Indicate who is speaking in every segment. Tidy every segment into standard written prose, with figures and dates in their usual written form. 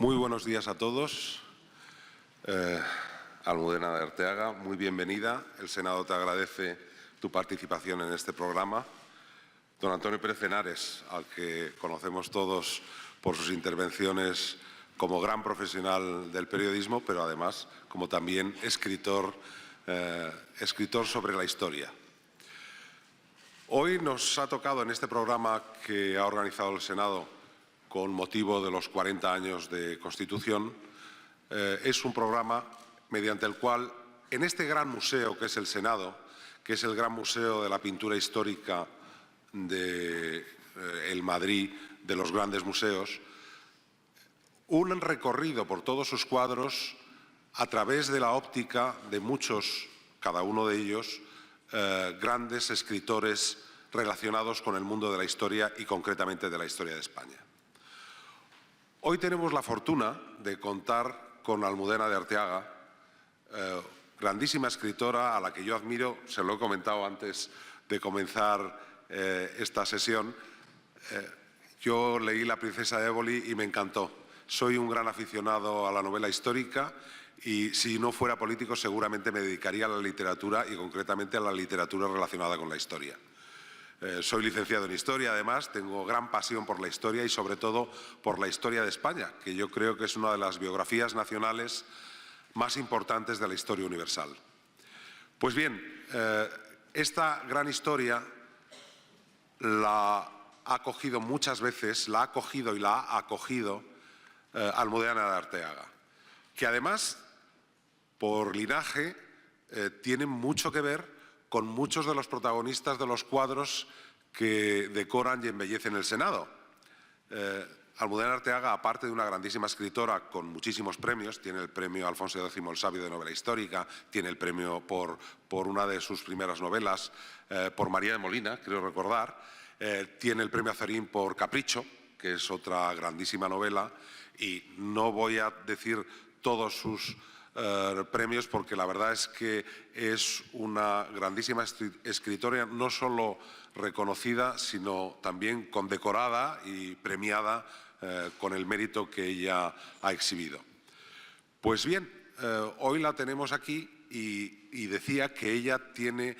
Speaker 1: Muy buenos días a todos. Almudena de Arteaga, muy bienvenida. El Senado te agradece tu participación en este programa. Don Antonio Pérez Henares, al que conocemos todos por sus intervenciones como gran profesional del periodismo, pero además como también escritor sobre la historia. Hoy nos ha tocado en este programa que ha organizado el Senado con motivo de los 40 años de Constitución, es un programa mediante el cual en este gran museo que es el Senado, que es el gran museo de la pintura histórica de el Madrid de los grandes museos, un recorrido por todos sus cuadros a través de la óptica de muchos, cada uno de ellos, grandes escritores relacionados con el mundo de la historia y concretamente de la historia de España. Hoy tenemos la fortuna de contar con Almudena de Arteaga, grandísima escritora a la que yo admiro, se lo he comentado antes de comenzar esta sesión. Yo leí La princesa de Éboli y me encantó. Soy un gran aficionado a la novela histórica y si no fuera político seguramente me dedicaría a la literatura y concretamente a la literatura relacionada con la historia. Soy licenciado en Historia, además, tengo gran pasión por la historia y sobre todo por la historia de España, que yo creo que es una de las biografías nacionales más importantes de la historia universal. Pues bien, esta gran historia la ha cogido muchas veces, la ha acogido y la ha acogido Almudena de Arteaga, que además, por linaje, tiene mucho que ver con muchos de los protagonistas de los cuadros que decoran y embellecen el Senado. Almudena de Arteaga, aparte de una grandísima escritora con muchísimos premios, tiene el premio Alfonso X el Sabio de novela histórica, tiene el premio por una de sus primeras novelas, por María de Molina, creo recordar, tiene el premio Azorín por Capricho, que es otra grandísima novela, y no voy a decir todos sus premios porque la verdad es que es una grandísima escritora, no solo reconocida, sino también condecorada y premiada con el mérito que ella ha exhibido. Pues bien, hoy la tenemos aquí y decía que ella tiene,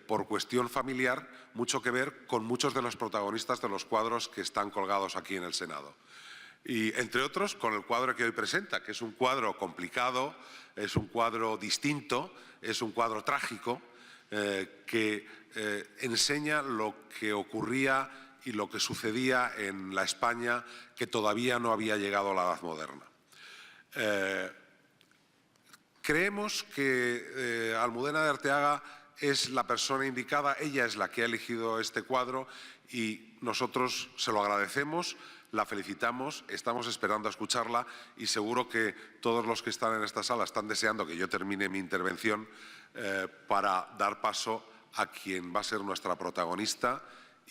Speaker 1: por cuestión familiar, mucho que ver con muchos de los protagonistas de los cuadros que están colgados aquí en el Senado. Y, entre otros, con el cuadro que hoy presenta, que es un cuadro complicado, es un cuadro distinto, es un cuadro trágico, que enseña lo que ocurría y lo que sucedía en la España que todavía no había llegado a la Edad Moderna. Creemos que Almudena de Arteaga es la persona indicada, ella es la que ha elegido este cuadro y nosotros se lo agradecemos. La felicitamos, estamos esperando a escucharla y seguro que todos los que están en esta sala están deseando que yo termine mi intervención para dar paso a quien va a ser nuestra protagonista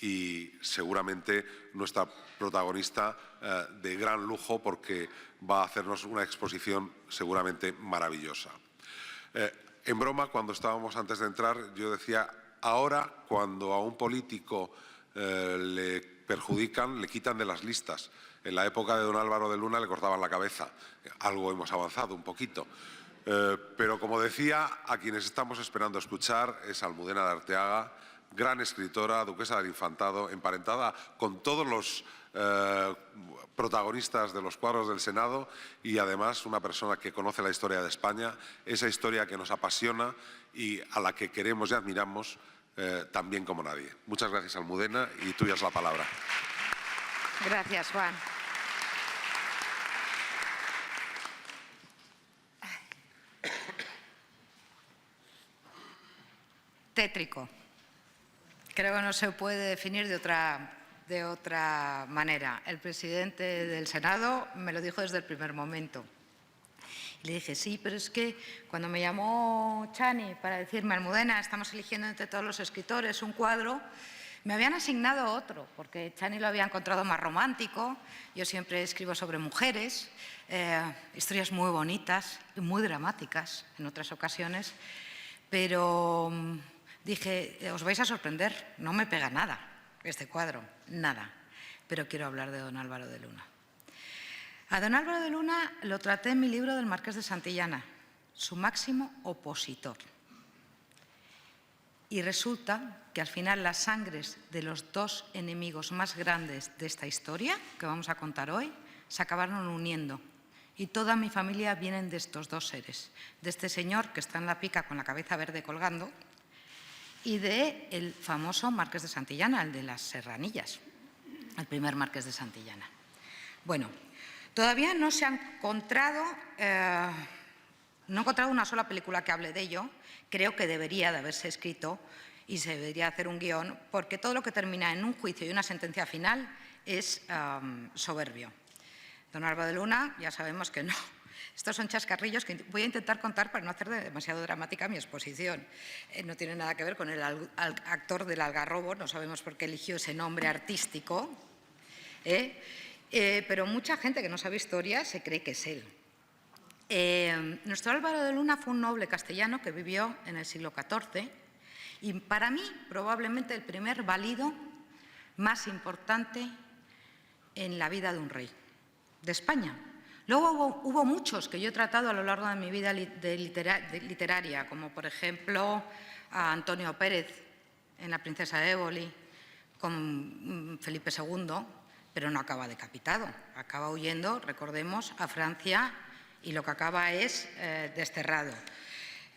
Speaker 1: y seguramente nuestra protagonista de gran lujo porque va a hacernos una exposición seguramente maravillosa. En broma, cuando estábamos antes de entrar, yo decía, ahora cuando a un político le perjudican, le quitan de las listas. En la época de don Álvaro de Luna le cortaban la cabeza. Algo hemos avanzado un poquito. Pero como decía, a quienes estamos esperando escuchar es Almudena de Arteaga, gran escritora, duquesa del Infantado, emparentada con todos los protagonistas de los cuadros del Senado y además una persona que conoce la historia de España, esa historia que nos apasiona y a la que queremos y admiramos también como nadie. Muchas gracias, Almudena, y tuya es la palabra.
Speaker 2: Gracias, Juan. Tétrico. Creo que no se puede definir de otra manera. El presidente del Senado me lo dijo desde el primer momento. Y le dije, sí, pero es que cuando me llamó Chani para decirme, Almudena, estamos eligiendo entre todos los escritores un cuadro, me habían asignado otro, porque Chani lo había encontrado más romántico. Yo siempre escribo sobre mujeres, historias muy bonitas y muy dramáticas en otras ocasiones, pero dije, os vais a sorprender, no me pega nada este cuadro, nada, pero quiero hablar de don Álvaro de Luna. A don Álvaro de Luna lo traté en mi libro del Marqués de Santillana, su máximo opositor. Y resulta que al final las sangres de los dos enemigos más grandes de esta historia, que vamos a contar hoy, se acabaron uniendo. Y toda mi familia vienen de estos dos seres, de este señor que está en la pica con la cabeza verde colgando y del famoso Marqués de Santillana, el de las Serranillas, el primer Marqués de Santillana. Bueno, todavía no se ha encontrado, no he encontrado una sola película que hable de ello. Creo que debería de haberse escrito y se debería hacer un guión, porque todo lo que termina en un juicio y una sentencia final es soberbio. Don Álvaro de Luna, ya sabemos que no. Estos son chascarrillos que voy a intentar contar para no hacer demasiado dramática mi exposición. No tiene nada que ver con el actor del Algarrobo, no sabemos por qué eligió ese nombre artístico, pero mucha gente que no sabe historia se cree que es él. Nuestro Álvaro de Luna fue un noble castellano que vivió en el siglo XIV y para mí probablemente el primer válido más importante en la vida de un rey de España. Luego hubo muchos que yo he tratado a lo largo de mi vida literaria, como por ejemplo a Antonio Pérez en La princesa de Éboli, con Felipe II, pero no acaba decapitado, acaba huyendo, recordemos, a Francia y lo que acaba es desterrado.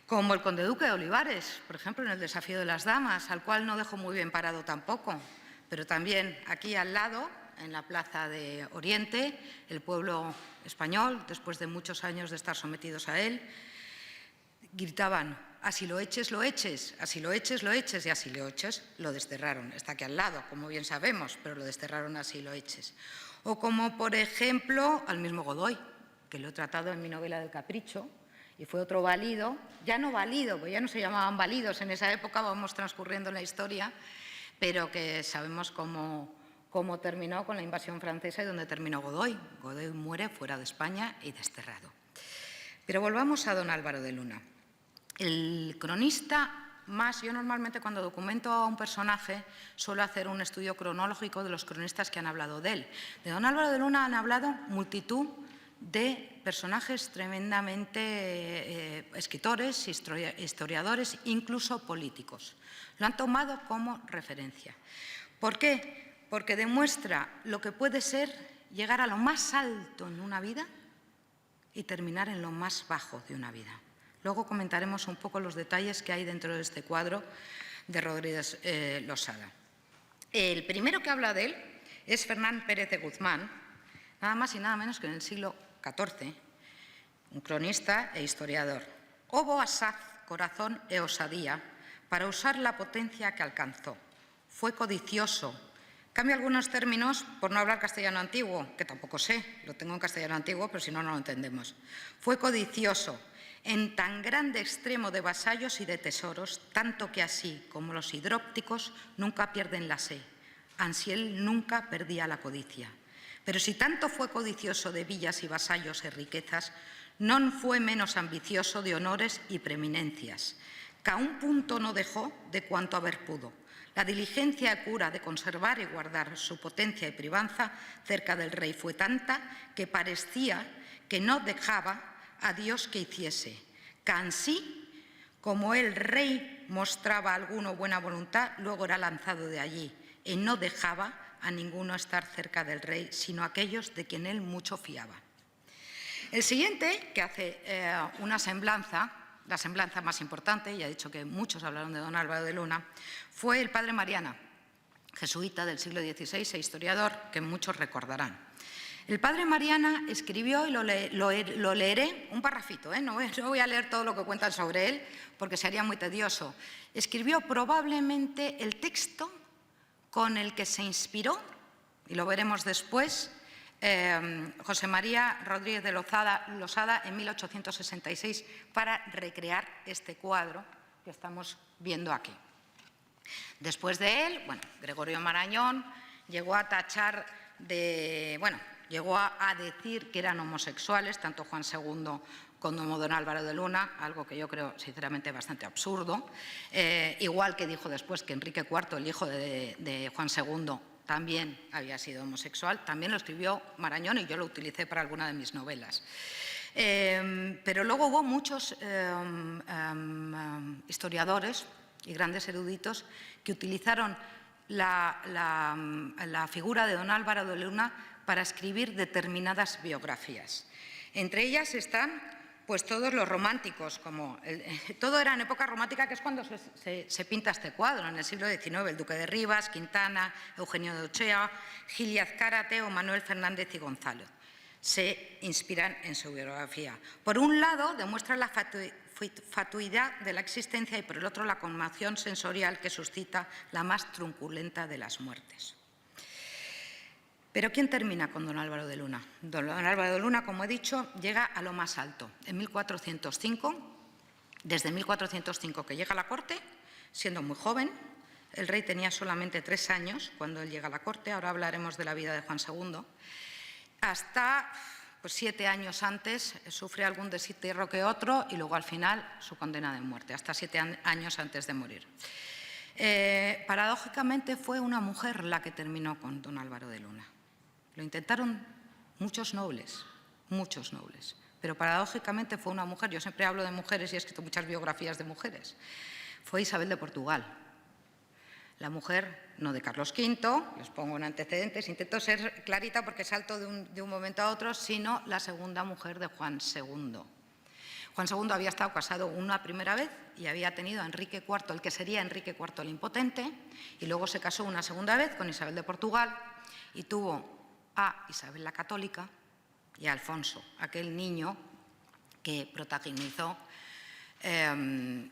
Speaker 2: Como el conde duque de Olivares, por ejemplo, en El desafío de las damas, al cual no dejo muy bien parado tampoco, pero también aquí al lado, en la plaza de Oriente, el pueblo español, después de muchos años de estar sometidos a él, gritaban: así lo eches, lo eches, así lo eches, lo eches, y así lo eches, lo desterraron. Está aquí al lado, como bien sabemos, pero lo desterraron así lo eches. O como, por ejemplo, al mismo Godoy, que lo he tratado en mi novela del Capricho, y fue otro válido, ya no válido, porque ya no se llamaban válidos en esa época, vamos transcurriendo en la historia, pero que sabemos cómo terminó con la invasión francesa y dónde terminó Godoy. Godoy muere fuera de España y desterrado. Pero volvamos a don Álvaro de Luna. El cronista más, yo normalmente cuando documento a un personaje suelo hacer un estudio cronológico de los cronistas que han hablado de él. De don Álvaro de Luna han hablado multitud de personajes tremendamente escritores, historiadores, incluso políticos. Lo han tomado como referencia. ¿Por qué? Porque demuestra lo que puede ser llegar a lo más alto en una vida y terminar en lo más bajo de una vida. Luego comentaremos un poco los detalles que hay dentro de este cuadro de Rodríguez Losada. El primero que habla de él es Fernán Pérez de Guzmán, nada más y nada menos que en el siglo XIV, un cronista e historiador. Hubo asaz, corazón e osadía para usar la potencia que alcanzó. Fue codicioso. Cambio algunos términos por no hablar castellano antiguo, que tampoco sé, lo tengo en castellano antiguo, pero si no, no lo entendemos. Fue codicioso en tan grande extremo de vasallos y de tesoros, tanto que así como los hidrópticos nunca pierden la sed, ansí él nunca perdía la codicia. Pero si tanto fue codicioso de villas y vasallos y riquezas, non fue menos ambicioso de honores y preeminencias, que a un punto no dejó de cuanto haber pudo. La diligencia y cura de conservar y guardar su potencia y privanza cerca del rey fue tanta que parecía que no dejaba a Dios que hiciese, que ansí como el rey mostraba a alguno buena voluntad, luego era lanzado de allí, y no dejaba a ninguno estar cerca del rey, sino aquellos de quien él mucho fiaba. El siguiente, que hace una semblanza, la semblanza más importante, ya he dicho que muchos hablaron de don Álvaro de Luna, fue el padre Mariana, jesuita del siglo XVI e historiador que muchos recordarán. El padre Mariana escribió, y lo leeré, un parrafito, no voy a leer todo lo que cuentan sobre él, porque sería muy tedioso. Escribió probablemente el texto con el que se inspiró, y lo veremos después, José María Rodríguez de Losada en 1866 para recrear este cuadro que estamos viendo aquí. Después de él, Gregorio Marañón llegó a tachar de, llegó a decir que eran homosexuales, tanto Juan II como don Álvaro de Luna, algo que yo creo sinceramente bastante absurdo, igual que dijo después que Enrique IV, el hijo de Juan II, también había sido homosexual, también lo escribió Marañón y yo lo utilicé para alguna de mis novelas. Pero luego hubo muchos historiadores y grandes eruditos que utilizaron la figura de don Álvaro de Luna para escribir determinadas biografías. Entre ellas están pues todos los románticos, todo era en época romántica, que es cuando se pinta este cuadro, en el siglo XIX, el duque de Rivas, Quintana, Eugenio de Ochea, Gil y Azcárate o Manuel Fernández y Gonzalo. Se inspiran en su biografía. Por un lado, demuestra la fatuidad de la existencia y por el otro la conmoción sensorial que suscita la más truculenta de las muertes. Pero ¿quién termina con don Álvaro de Luna? Don Álvaro de Luna, como he dicho, llega a lo más alto. En 1405, desde 1405 que llega a la corte, siendo muy joven, el rey tenía solamente 3 años cuando él llega a la corte, ahora hablaremos de la vida de Juan II, hasta 7 años antes sufre algún destierro que otro y luego al final su condena de muerte, hasta 7 años antes de morir. Paradójicamente fue una mujer la que terminó con don Álvaro de Luna. Lo intentaron muchos nobles, pero paradójicamente fue una mujer. Yo siempre hablo de mujeres y he escrito muchas biografías de mujeres. Fue Isabel de Portugal. La mujer, no de Carlos V, les pongo en antecedentes, intento ser clarita porque salto de un momento a otro, sino la segunda mujer de Juan II. Juan II había estado casado una primera vez y había tenido a Enrique IV, el que sería Enrique IV el Impotente, y luego se casó una segunda vez con Isabel de Portugal y tuvo a Isabel la Católica y a Alfonso, aquel niño que protagonizó en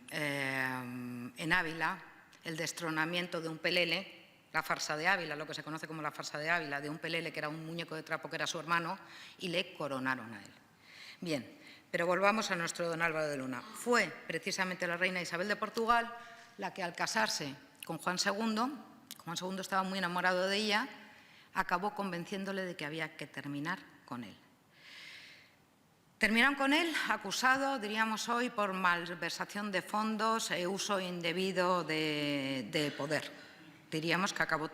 Speaker 2: Ávila el destronamiento de un pelele, la farsa de Ávila, lo que se conoce como la farsa de Ávila, de un pelele que era un muñeco de trapo que era su hermano, y le coronaron a él. Bien, pero volvamos a nuestro don Álvaro de Luna. Fue precisamente la reina Isabel de Portugal la que al casarse con Juan II estaba muy enamorado de ella, acabó convenciéndole de que había que terminar con él. Terminaron con él acusado, diríamos hoy, por malversación de fondos e uso indebido de poder. Diríamos que acabó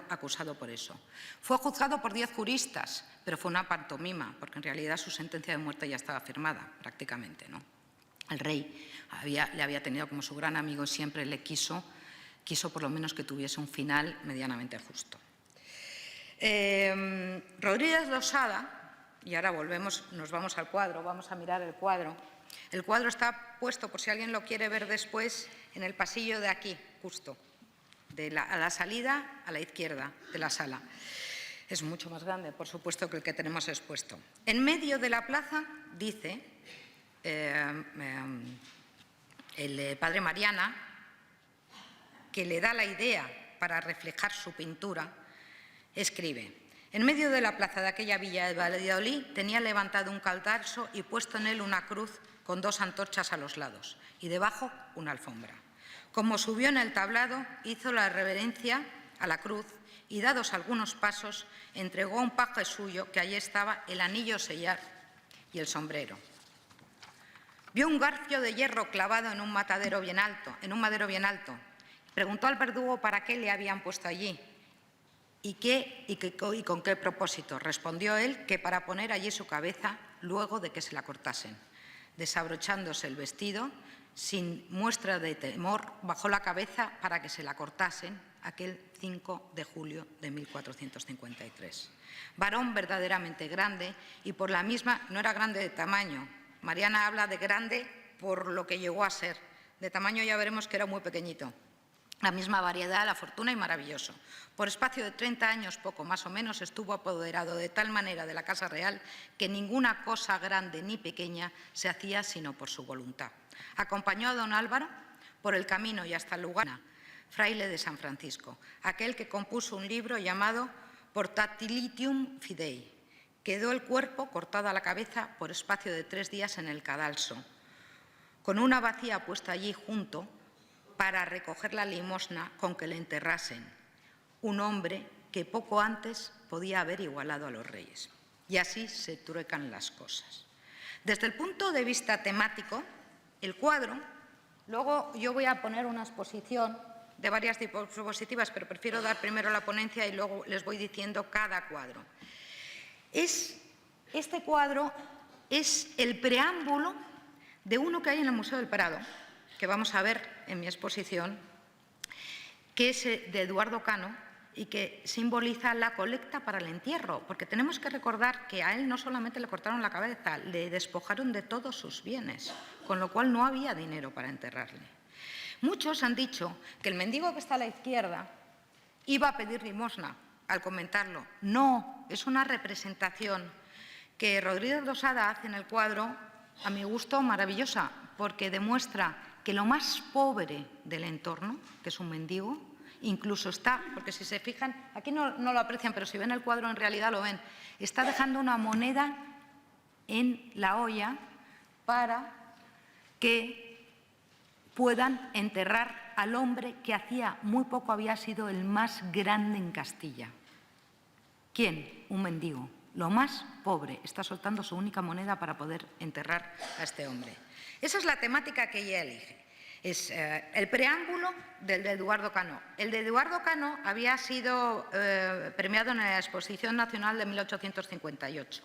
Speaker 2: acusado por eso. Fue juzgado por 10 juristas, pero fue una pantomima, porque en realidad su sentencia de muerte ya estaba firmada, prácticamente, ¿no? El rey le había tenido como su gran amigo y siempre le quiso por lo menos que tuviese un final medianamente justo. Rodríguez Losada, y ahora nos vamos al cuadro, vamos a mirar el cuadro. El cuadro está puesto, por si alguien lo quiere ver después, en el pasillo de aquí, justo, a la salida a la izquierda de la sala. Es mucho más grande, por supuesto, que el que tenemos expuesto. En medio de la plaza, dice el padre Mariana, que le da la idea para reflejar su pintura, escribe: en medio de la plaza de aquella villa de Valladolid tenía levantado un cadalso y puesto en él una cruz con 2 antorchas a los lados y debajo una alfombra. Como subió en el tablado, hizo la reverencia a la cruz y, dados algunos pasos, entregó a un paje suyo, que allí estaba, el anillo sellar y el sombrero. Vio un garfio de hierro clavado en un madero bien alto. Preguntó al verdugo para qué le habían puesto allí y con qué propósito. Respondió él que para poner allí su cabeza luego de que se la cortasen. Desabrochándose el vestido, sin muestra de temor, bajó la cabeza para que se la cortasen aquel 5 de julio de 1453. Varón verdaderamente grande y por la misma no era grande de tamaño. Mariana habla de grande por lo que llegó a ser. De tamaño ya veremos que era muy pequeñito. La misma variedad, la fortuna y maravilloso. Por espacio de 30 años, poco más o menos, estuvo apoderado de tal manera de la Casa Real que ninguna cosa grande ni pequeña se hacía sino por su voluntad. Acompañó a don Álvaro por el camino y hasta el lugar, fraile de San Francisco, aquel que compuso un libro llamado Portatilitium Fidei. Quedó el cuerpo, cortada la cabeza, por espacio de 3 días en el cadalso, con una bacía puesta allí junto para recoger la limosna con que le enterrasen, un hombre que poco antes podía haber igualado a los reyes. Y así se truecan las cosas. Desde el punto de vista temático, el cuadro, luego yo voy a poner una exposición de varias diapositivas, pero prefiero dar primero la ponencia y luego les voy diciendo cada cuadro. Este cuadro es el preámbulo de uno que hay en el Museo del Prado, que vamos a ver en mi exposición, que es de Eduardo Cano y que simboliza la colecta para el entierro, porque tenemos que recordar que a él no solamente le cortaron la cabeza, le despojaron de todos sus bienes, con lo cual no había dinero para enterrarle. Muchos han dicho que el mendigo que está a la izquierda iba a pedir limosna al comentarlo. No, es una representación que Rodríguez Losada hace en el cuadro, a mi gusto, maravillosa, porque demuestra que lo más pobre del entorno, que es un mendigo, incluso está, porque si se fijan, aquí no lo aprecian, pero si ven el cuadro en realidad lo ven, está dejando una moneda en la olla para que puedan enterrar al hombre que hacía muy poco había sido el más grande en Castilla. ¿Quién? Un mendigo. Lo más pobre, está soltando su única moneda para poder enterrar a este hombre. Esa es la temática que ella elige. Es el preámbulo del de Eduardo Cano. El de Eduardo Cano había sido premiado en la Exposición Nacional de 1858.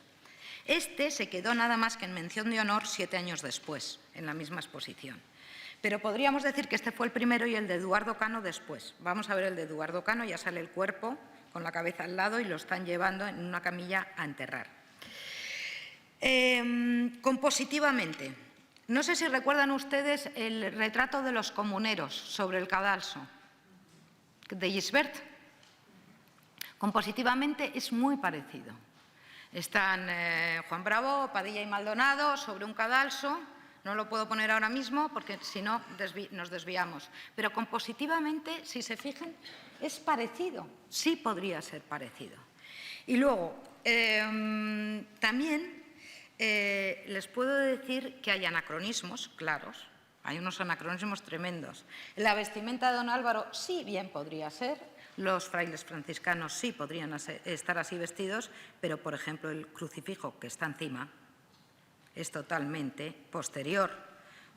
Speaker 2: Este se quedó nada más que en mención de honor 7 años después, en la misma exposición. Pero podríamos decir que este fue el primero y el de Eduardo Cano después. Vamos a ver el de Eduardo Cano, ya sale el cuerpo con la cabeza al lado y lo están llevando en una camilla a enterrar. Compositivamente, no sé si recuerdan ustedes el retrato de los comuneros sobre el cadalso de Gisbert. Compositivamente es muy parecido. Están Juan Bravo, Padilla y Maldonado sobre un cadalso. No lo puedo poner ahora mismo porque si no nos desviamos. Pero compositivamente, si se fijan, es parecido. Sí podría ser parecido. Y luego, también les puedo decir que hay anacronismos claros. Hay unos anacronismos tremendos. La vestimenta de don Álvaro sí bien podría ser. Los frailes franciscanos sí podrían estar así vestidos, pero, por ejemplo, el crucifijo que está encima es totalmente posterior,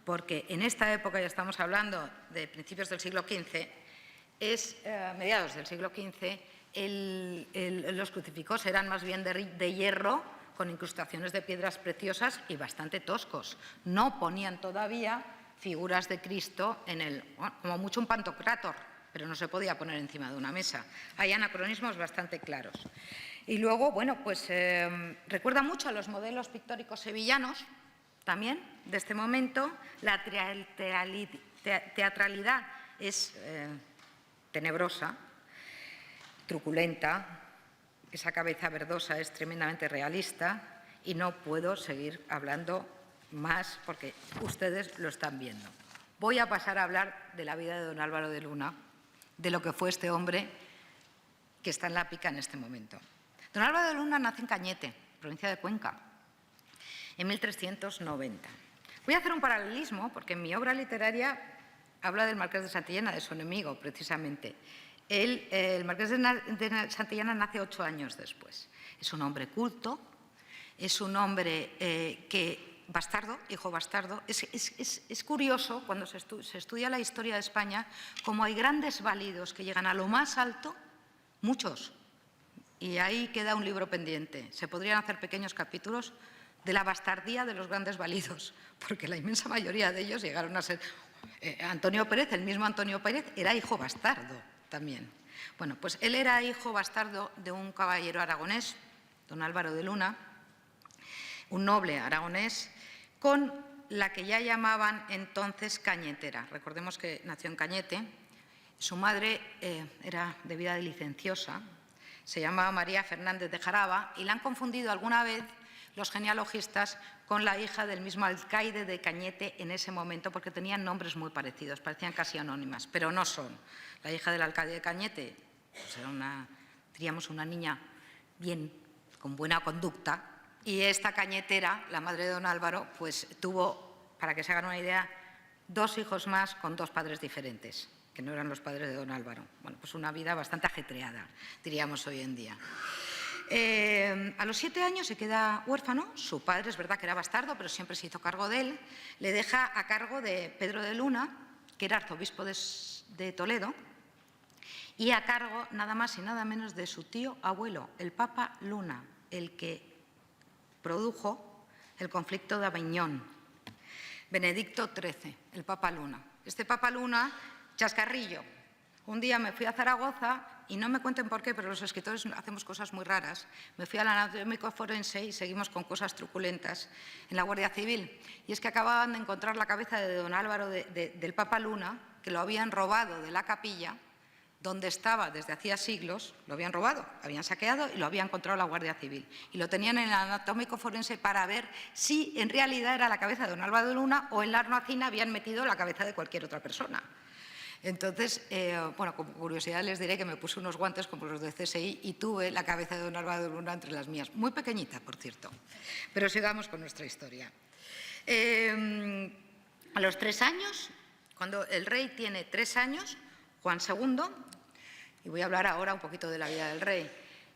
Speaker 2: porque en esta época, ya estamos hablando de principios del siglo XV, mediados del siglo XV, los crucifijos eran más bien de hierro, con incrustaciones de piedras preciosas y bastante toscos. No ponían todavía figuras de Cristo como mucho un pantocrátor, pero no se podía poner encima de una mesa. Hay anacronismos bastante claros. Y luego, bueno, pues recuerda mucho a los modelos pictóricos sevillanos, también, de este momento. La teatralidad es tenebrosa, truculenta, esa cabeza verdosa es tremendamente realista y no puedo seguir hablando más porque ustedes lo están viendo. Voy a pasar a hablar de la vida de don Álvaro de Luna, de lo que fue este hombre que está en la pica en este momento. Don Álvaro de Luna nace en Cañete, provincia de Cuenca, en 1390. Voy a hacer un paralelismo porque en mi obra literaria habla del Marqués de Santillana, de su enemigo, precisamente. El Marqués de Santillana nace 8 años después. Es un hombre culto, es un hombre bastardo, hijo bastardo. Es curioso cuando se estudia la historia de España cómo hay grandes válidos que llegan a lo más alto, muchos, y ahí queda un libro pendiente. Se podrían hacer pequeños capítulos de la bastardía de los grandes válidos, porque la inmensa mayoría de ellos llegaron a ser… Antonio Pérez, el mismo Antonio Pérez, era hijo bastardo también. Bueno, pues él era hijo bastardo de un caballero aragonés, don Álvaro de Luna, un noble aragonés, con la que ya llamaban entonces cañetera. Recordemos que nació en Cañete. Su madre era de vida licenciosa, se llamaba María Fernández de Jaraba y la han confundido alguna vez los genealogistas con la hija del mismo alcaide de Cañete en ese momento, porque tenían nombres muy parecidos, parecían casi anónimas, pero no son. La hija del alcaide de Cañete pues era diríamos, una niña bien, con buena conducta, y esta cañetera, la madre de don Álvaro, pues tuvo, para que se hagan una idea, 2 hijos más con 2 padres diferentes, que no eran los padres de don Álvaro. Bueno, pues una vida bastante ajetreada, diríamos hoy en día. A los 7 años se queda huérfano. Su padre es verdad que era bastardo, pero siempre se hizo cargo de él. Le deja a cargo de Pedro de Luna, que era arzobispo de Toledo, y a cargo nada más y nada menos de su tío abuelo, el Papa Luna, el que produjo el conflicto de Aviñón, Benedicto XIII, el Papa Luna. Este Papa Luna, chascarrillo. Un día me fui a Zaragoza y no me cuenten por qué, pero los escritores hacemos cosas muy raras. Me fui al anatómico forense y seguimos con cosas truculentas en la Guardia Civil. Y es que acababan de encontrar la cabeza de don Álvaro del Papa Luna, que lo habían robado de la capilla, donde estaba desde hacía siglos, lo habían robado, habían saqueado y lo había encontrado la Guardia Civil. Y lo tenían en el anatómico forense para ver si en realidad era la cabeza de don Álvaro de Luna o en la hornacina habían metido la cabeza de cualquier otra persona. Entonces, bueno, como curiosidad les diré que me puse unos guantes como los de CSI y tuve la cabeza de don Álvaro de Luna entre las mías. Muy pequeñita, por cierto. Pero sigamos con nuestra historia. A los 3 años, cuando el rey tiene 3 años, Juan II, y voy a hablar ahora un poquito de la vida del rey,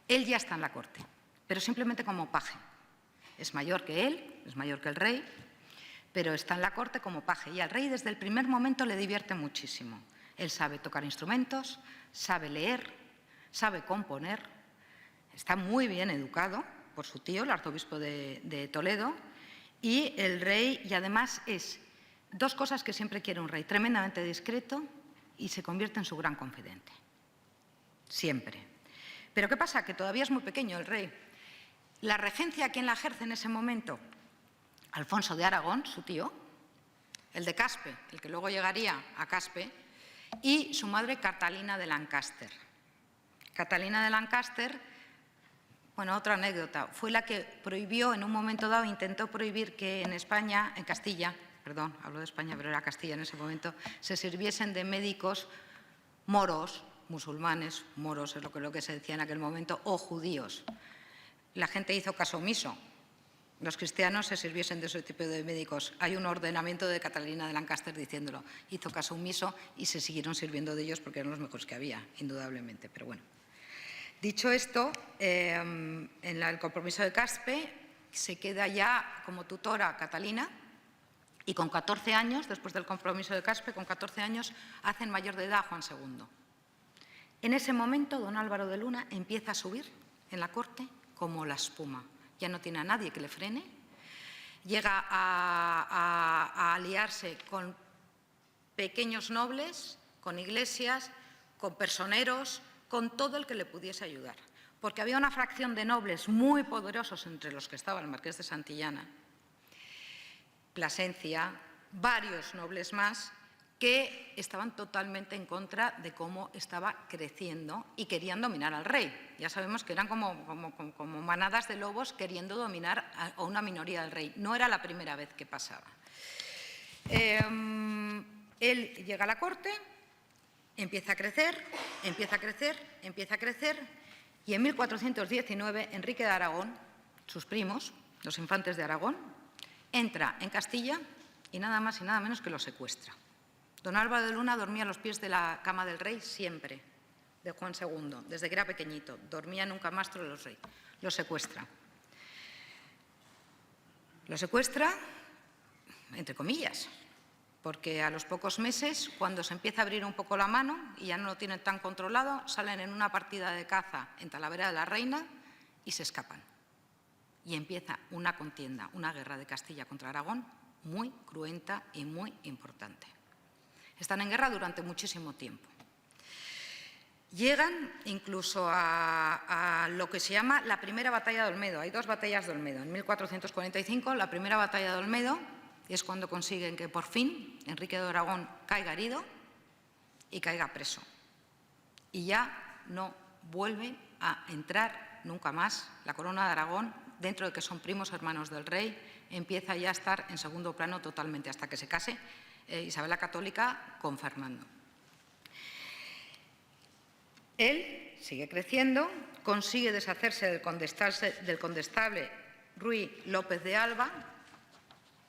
Speaker 2: él ya está en la corte, pero simplemente como paje. Es mayor que él, es mayor que el rey, pero está en la corte como paje. Y al rey desde el primer momento le divierte muchísimo. Él sabe tocar instrumentos, sabe leer, sabe componer, está muy bien educado por su tío, el arzobispo de Toledo, y el rey, y además es 2 cosas que siempre quiere un rey: tremendamente discreto y se convierte en su gran confidente. Siempre. Pero ¿qué pasa? Que todavía es muy pequeño el rey. La regencia, ¿quién la ejerce en ese momento? Alfonso de Aragón, su tío, el de Caspe, el que luego llegaría a Caspe, y su madre Catalina de Lancaster. Catalina de Lancaster, bueno, otra anécdota, fue la que prohibió, en un momento dado, intentó prohibir que en España, en Castilla, perdón, hablo de España, pero era Castilla en ese momento, se sirviesen de médicos moros, musulmanes, moros es lo que se decía en aquel momento, o judíos. La gente hizo caso omiso. Los cristianos se sirviesen de ese tipo de médicos. Hay un ordenamiento de Catalina de Lancaster diciéndolo. Hizo caso omiso y se siguieron sirviendo de ellos porque eran los mejores que había, indudablemente. Pero bueno. Dicho esto, en el compromiso de Caspe se queda ya como tutora Catalina y con 14 años, después del compromiso de Caspe, con 14 años, hacen mayor de edad a Juan II. En ese momento, don Álvaro de Luna empieza a subir en la corte como la espuma. Ya no tiene a nadie que le frene, llega a aliarse con pequeños nobles, con iglesias, con personeros, con todo el que le pudiese ayudar. Porque había una fracción de nobles muy poderosos, entre los que estaba el marqués de Santillana, Plasencia, varios nobles más, que estaban totalmente en contra de cómo estaba creciendo y querían dominar al rey. Ya sabemos que eran como manadas de lobos queriendo dominar a una minoría del rey. No era la primera vez que pasaba. Él llega a la corte, empieza a crecer, empieza a crecer, empieza a crecer, y en 1419 Enrique de Aragón, sus primos, los infantes de Aragón, entra en Castilla y nada más y nada menos que lo secuestra. Don Álvaro de Luna dormía a los pies de la cama del rey siempre, de Juan II, desde que era pequeñito. Dormía en un camastro de los reyes. Lo secuestra. Lo secuestra, entre comillas, porque a los pocos meses, cuando se empieza a abrir un poco la mano y ya no lo tienen tan controlado, salen en una partida de caza en Talavera de la Reina y se escapan. Y empieza una contienda, una guerra de Castilla contra Aragón muy cruenta y muy importante. Están en guerra durante muchísimo tiempo. Llegan incluso a lo que se llama la primera batalla de Olmedo. Hay 2 batallas de Olmedo. En 1445, la primera batalla de Olmedo es cuando consiguen que por fin Enrique de Aragón caiga herido y caiga preso. Y ya no vuelve a entrar nunca más la corona de Aragón, dentro de que son primos hermanos del rey, empieza ya a estar en segundo plano totalmente hasta que se case Isabel la Católica con Fernando. Él sigue creciendo, consigue deshacerse del condestable Ruy López de Alba,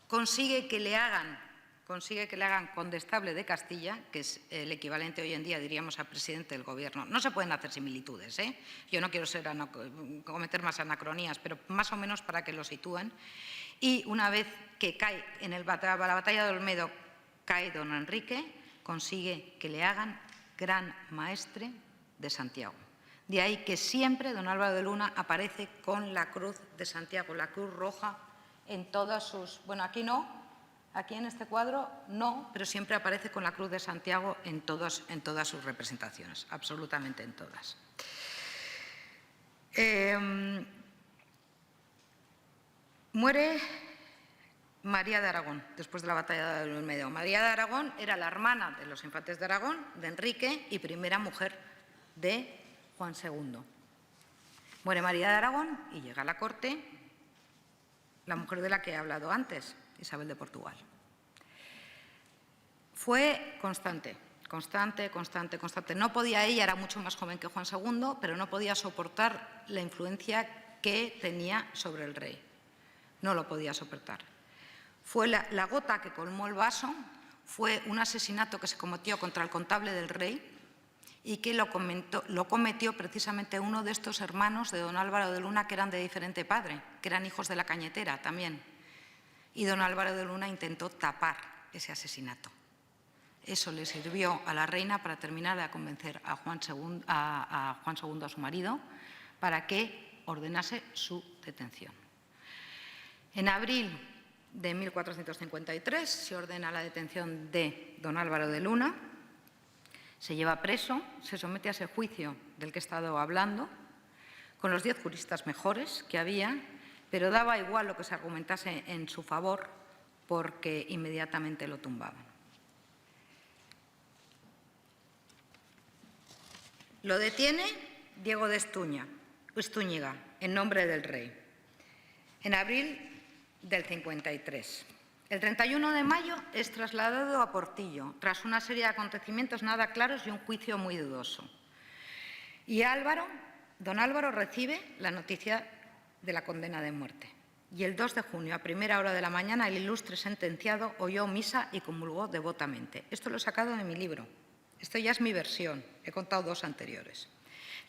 Speaker 2: consigue que le hagan condestable de Castilla, que es el equivalente hoy en día, diríamos, a presidente del gobierno. No se pueden hacer similitudes, ¿eh? Yo no quiero cometer más anacronías, pero más o menos para que lo sitúen. Y una vez que cae en la batalla de Olmedo, cae don Enrique, consigue que le hagan gran maestre de Santiago. De ahí que siempre don Álvaro de Luna aparece con la cruz de Santiago, la cruz roja en todas sus… Bueno, aquí no, aquí en este cuadro no, pero siempre aparece con la cruz de Santiago en todas sus representaciones, absolutamente en todas. Muere María de Aragón, después de la batalla del Olmedo. María de Aragón era la hermana de los infantes de Aragón, de Enrique, y primera mujer de Juan II. Muere María de Aragón y llega a la corte la mujer de la que he hablado antes, Isabel de Portugal. Fue constante. No podía, ella era mucho más joven que Juan II, pero no podía soportar la influencia que tenía sobre el rey. No lo podía soportar. Fue la gota que colmó el vaso, fue un asesinato que se cometió contra el contable del rey y que lo cometió precisamente uno de estos hermanos de don Álvaro de Luna, que eran de diferente padre, que eran hijos de la Cañetera también. Y don Álvaro de Luna intentó tapar ese asesinato. Eso le sirvió a la reina para terminar de convencer a Juan II, a su marido, para que ordenase su detención. En abril de 1453 se ordena la detención de don Álvaro de Luna, se lleva preso, se somete a ese juicio del que he estado hablando, con los 10 juristas mejores que había, pero daba igual lo que se argumentase en su favor porque inmediatamente lo tumbaban. Lo detiene Diego de Estúñiga, en nombre del rey, en abril del 53. El 31 de mayo es trasladado a Portillo, tras una serie de acontecimientos nada claros y un juicio muy dudoso. Y don Álvaro recibe la noticia de la condena de muerte. Y el 2 de junio, a primera hora de la mañana, el ilustre sentenciado oyó misa y comulgó devotamente. Esto lo he sacado de mi libro. Esto ya es mi versión. He contado 2 anteriores.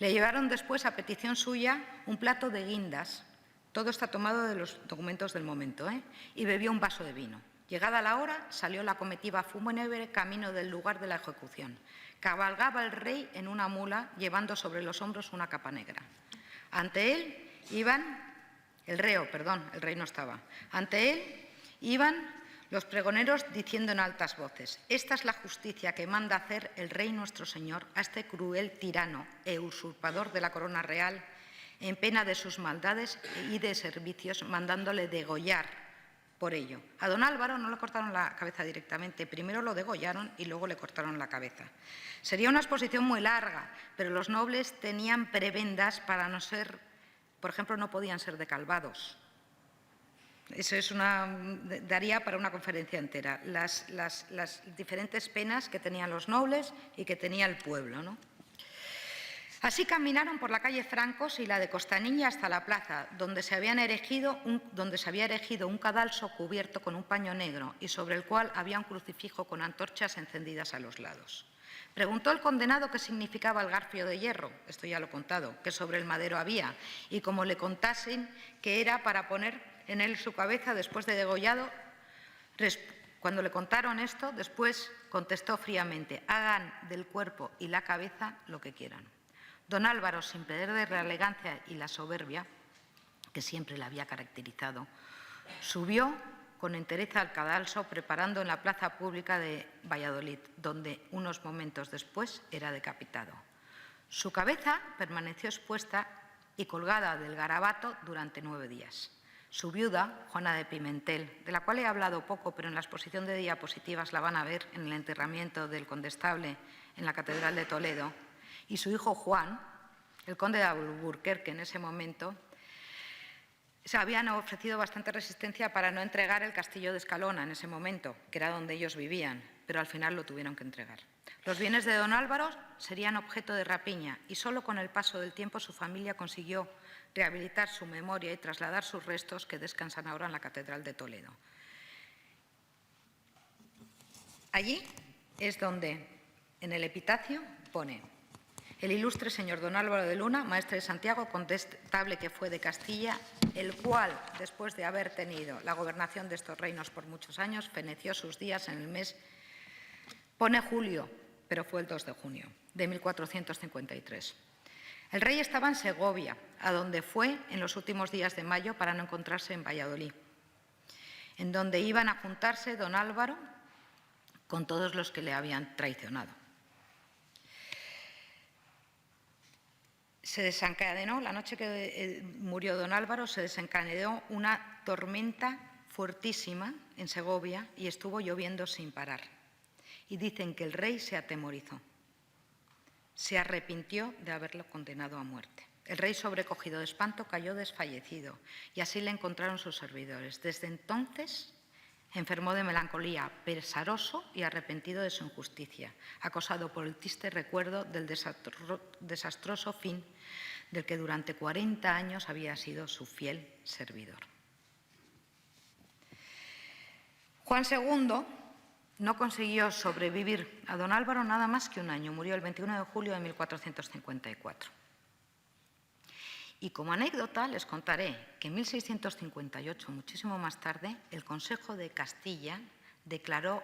Speaker 2: Le llevaron después, a petición suya, un plato de guindas. Todo está tomado de los documentos del momento, y bebió un vaso de vino. Llegada la hora, salió la comitiva fúnebre camino del lugar de la ejecución. Cabalgaba el rey en una mula, llevando sobre los hombros una capa negra. Ante él iban… el rey no estaba. Ante él iban los pregoneros diciendo en altas voces: «Esta es la justicia que manda hacer el rey nuestro señor a este cruel tirano e usurpador de la corona real, en pena de sus maldades y de servicios, mandándole degollar por ello». A don Álvaro no le cortaron la cabeza directamente, primero lo degollaron y luego le cortaron la cabeza. Sería una exposición muy larga, pero los nobles tenían prebendas para no ser, por ejemplo, no podían ser decalvados. Eso daría para una conferencia entera, las diferentes penas que tenían los nobles y que tenía el pueblo, ¿no? Así caminaron por la calle Francos y la de Costanilla hasta la plaza, donde se había erigido un cadalso cubierto con un paño negro y sobre el cual había un crucifijo con antorchas encendidas a los lados. Preguntó el condenado qué significaba el garfio de hierro, esto ya lo he contado, que sobre el madero había, y como le contasen que era para poner en él su cabeza después de degollado. Cuando le contaron esto, después contestó fríamente: «Hagan del cuerpo y la cabeza lo que quieran». Don Álvaro, sin perder la elegancia y la soberbia que siempre le había caracterizado, subió con entereza al cadalso, preparando en la plaza pública de Valladolid, donde unos momentos después era decapitado. Su cabeza permaneció expuesta y colgada del garabato durante 9 días. Su viuda, Juana de Pimentel, de la cual he hablado poco, pero en la exposición de diapositivas la van a ver en el enterramiento del condestable en la Catedral de Toledo, y su hijo Juan, el conde de Alburquerque en ese momento, se habían ofrecido bastante resistencia para no entregar el castillo de Escalona en ese momento, que era donde ellos vivían, pero al final lo tuvieron que entregar. Los bienes de don Álvaro serían objeto de rapiña y solo con el paso del tiempo su familia consiguió rehabilitar su memoria y trasladar sus restos, que descansan ahora en la Catedral de Toledo. Allí es donde, en el epitafio, pone: «El ilustre señor don Álvaro de Luna, maestre de Santiago, condestable que fue de Castilla, el cual, después de haber tenido la gobernación de estos reinos por muchos años, feneció sus días en el mes», pone julio, pero fue el 2 de junio de 1453. El rey estaba en Segovia, a donde fue en los últimos días de mayo para no encontrarse en Valladolid, en donde iban a juntarse don Álvaro con todos los que le habían traicionado. Se desencadenó, la noche que murió don Álvaro, se desencadenó una tormenta fuertísima en Segovia y estuvo lloviendo sin parar. Y dicen que el rey se atemorizó, se arrepintió de haberlo condenado a muerte. El rey, sobrecogido de espanto, cayó desfallecido y así le encontraron sus servidores. Desde entonces enfermó de melancolía, pesaroso y arrepentido de su injusticia, acosado por el triste recuerdo del desastroso fin del que durante 40 años había sido su fiel servidor. Juan II no consiguió sobrevivir a don Álvaro nada más que un año. Murió el 21 de julio de 1454. Y como anécdota les contaré que en 1658, muchísimo más tarde, el Consejo de Castilla declaró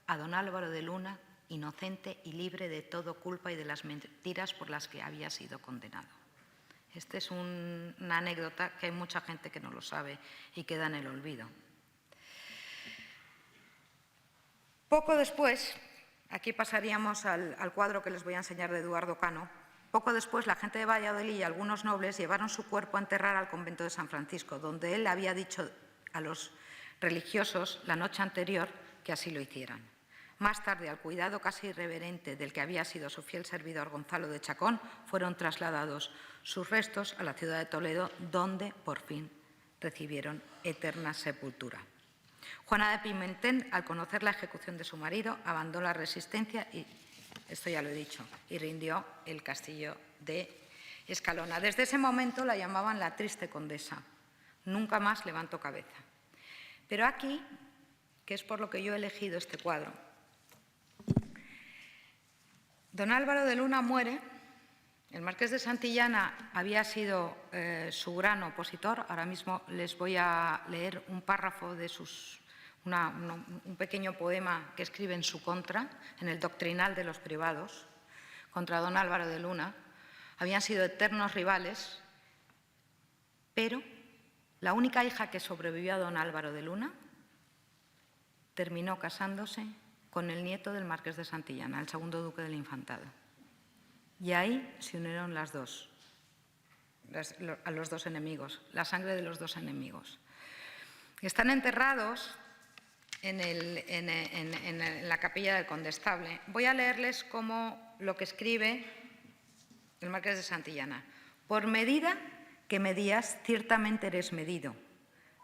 Speaker 2: a don Álvaro de Luna inocente y libre de toda culpa y de las mentiras por las que había sido condenado. Esta es una anécdota que hay mucha gente que no lo sabe y queda en el olvido. Poco después, aquí pasaríamos al cuadro que les voy a enseñar de Eduardo Cano. Poco después, la gente de Valladolid y algunos nobles llevaron su cuerpo a enterrar al convento de San Francisco, donde él había dicho a los religiosos la noche anterior que así lo hicieran. Más tarde, al cuidado casi irreverente del que había sido su fiel servidor Gonzalo de Chacón, fueron trasladados sus restos a la ciudad de Toledo, donde por fin recibieron eterna sepultura. Juana de Pimentén, al conocer la ejecución de su marido, abandonó la resistencia y, esto ya lo he dicho, y rindió el castillo de Escalona. Desde ese momento la llamaban la triste condesa. Nunca más levantó cabeza. Pero aquí, que es por lo que yo he elegido este cuadro, don Álvaro de Luna muere. El marqués de Santillana había sido su gran opositor. Ahora mismo les voy a leer un párrafo de un pequeño poema que escribe en su contra, en el Doctrinal de los Privados, contra don Álvaro de Luna. Habían sido eternos rivales, pero la única hija que sobrevivió a don Álvaro de Luna terminó casándose con el nieto del marqués de Santillana, el segundo duque del Infantado. Y ahí se unieron a los dos enemigos, la sangre de los dos enemigos. Están enterrados en la capilla del Condestable. Voy a leerles lo que escribe el marqués de Santillana. Por medida que medías, ciertamente eres medido.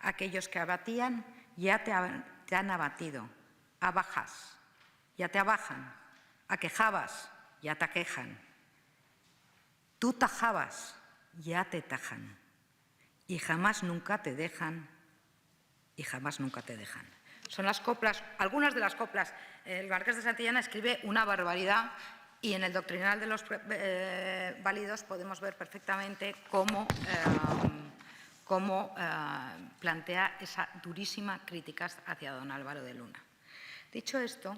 Speaker 2: Aquellos que abatían ya te han abatido. Abajas, ya te abajan. Aquejabas, ya te aquejan. Tú tajabas, ya te tajan, y jamás nunca te dejan, y jamás nunca te dejan. Son las coplas, algunas de las coplas. El marqués de Santillana escribe una barbaridad y en el Doctrinal de los Válidos podemos ver perfectamente cómo plantea esa durísima crítica hacia don Álvaro de Luna. Dicho esto,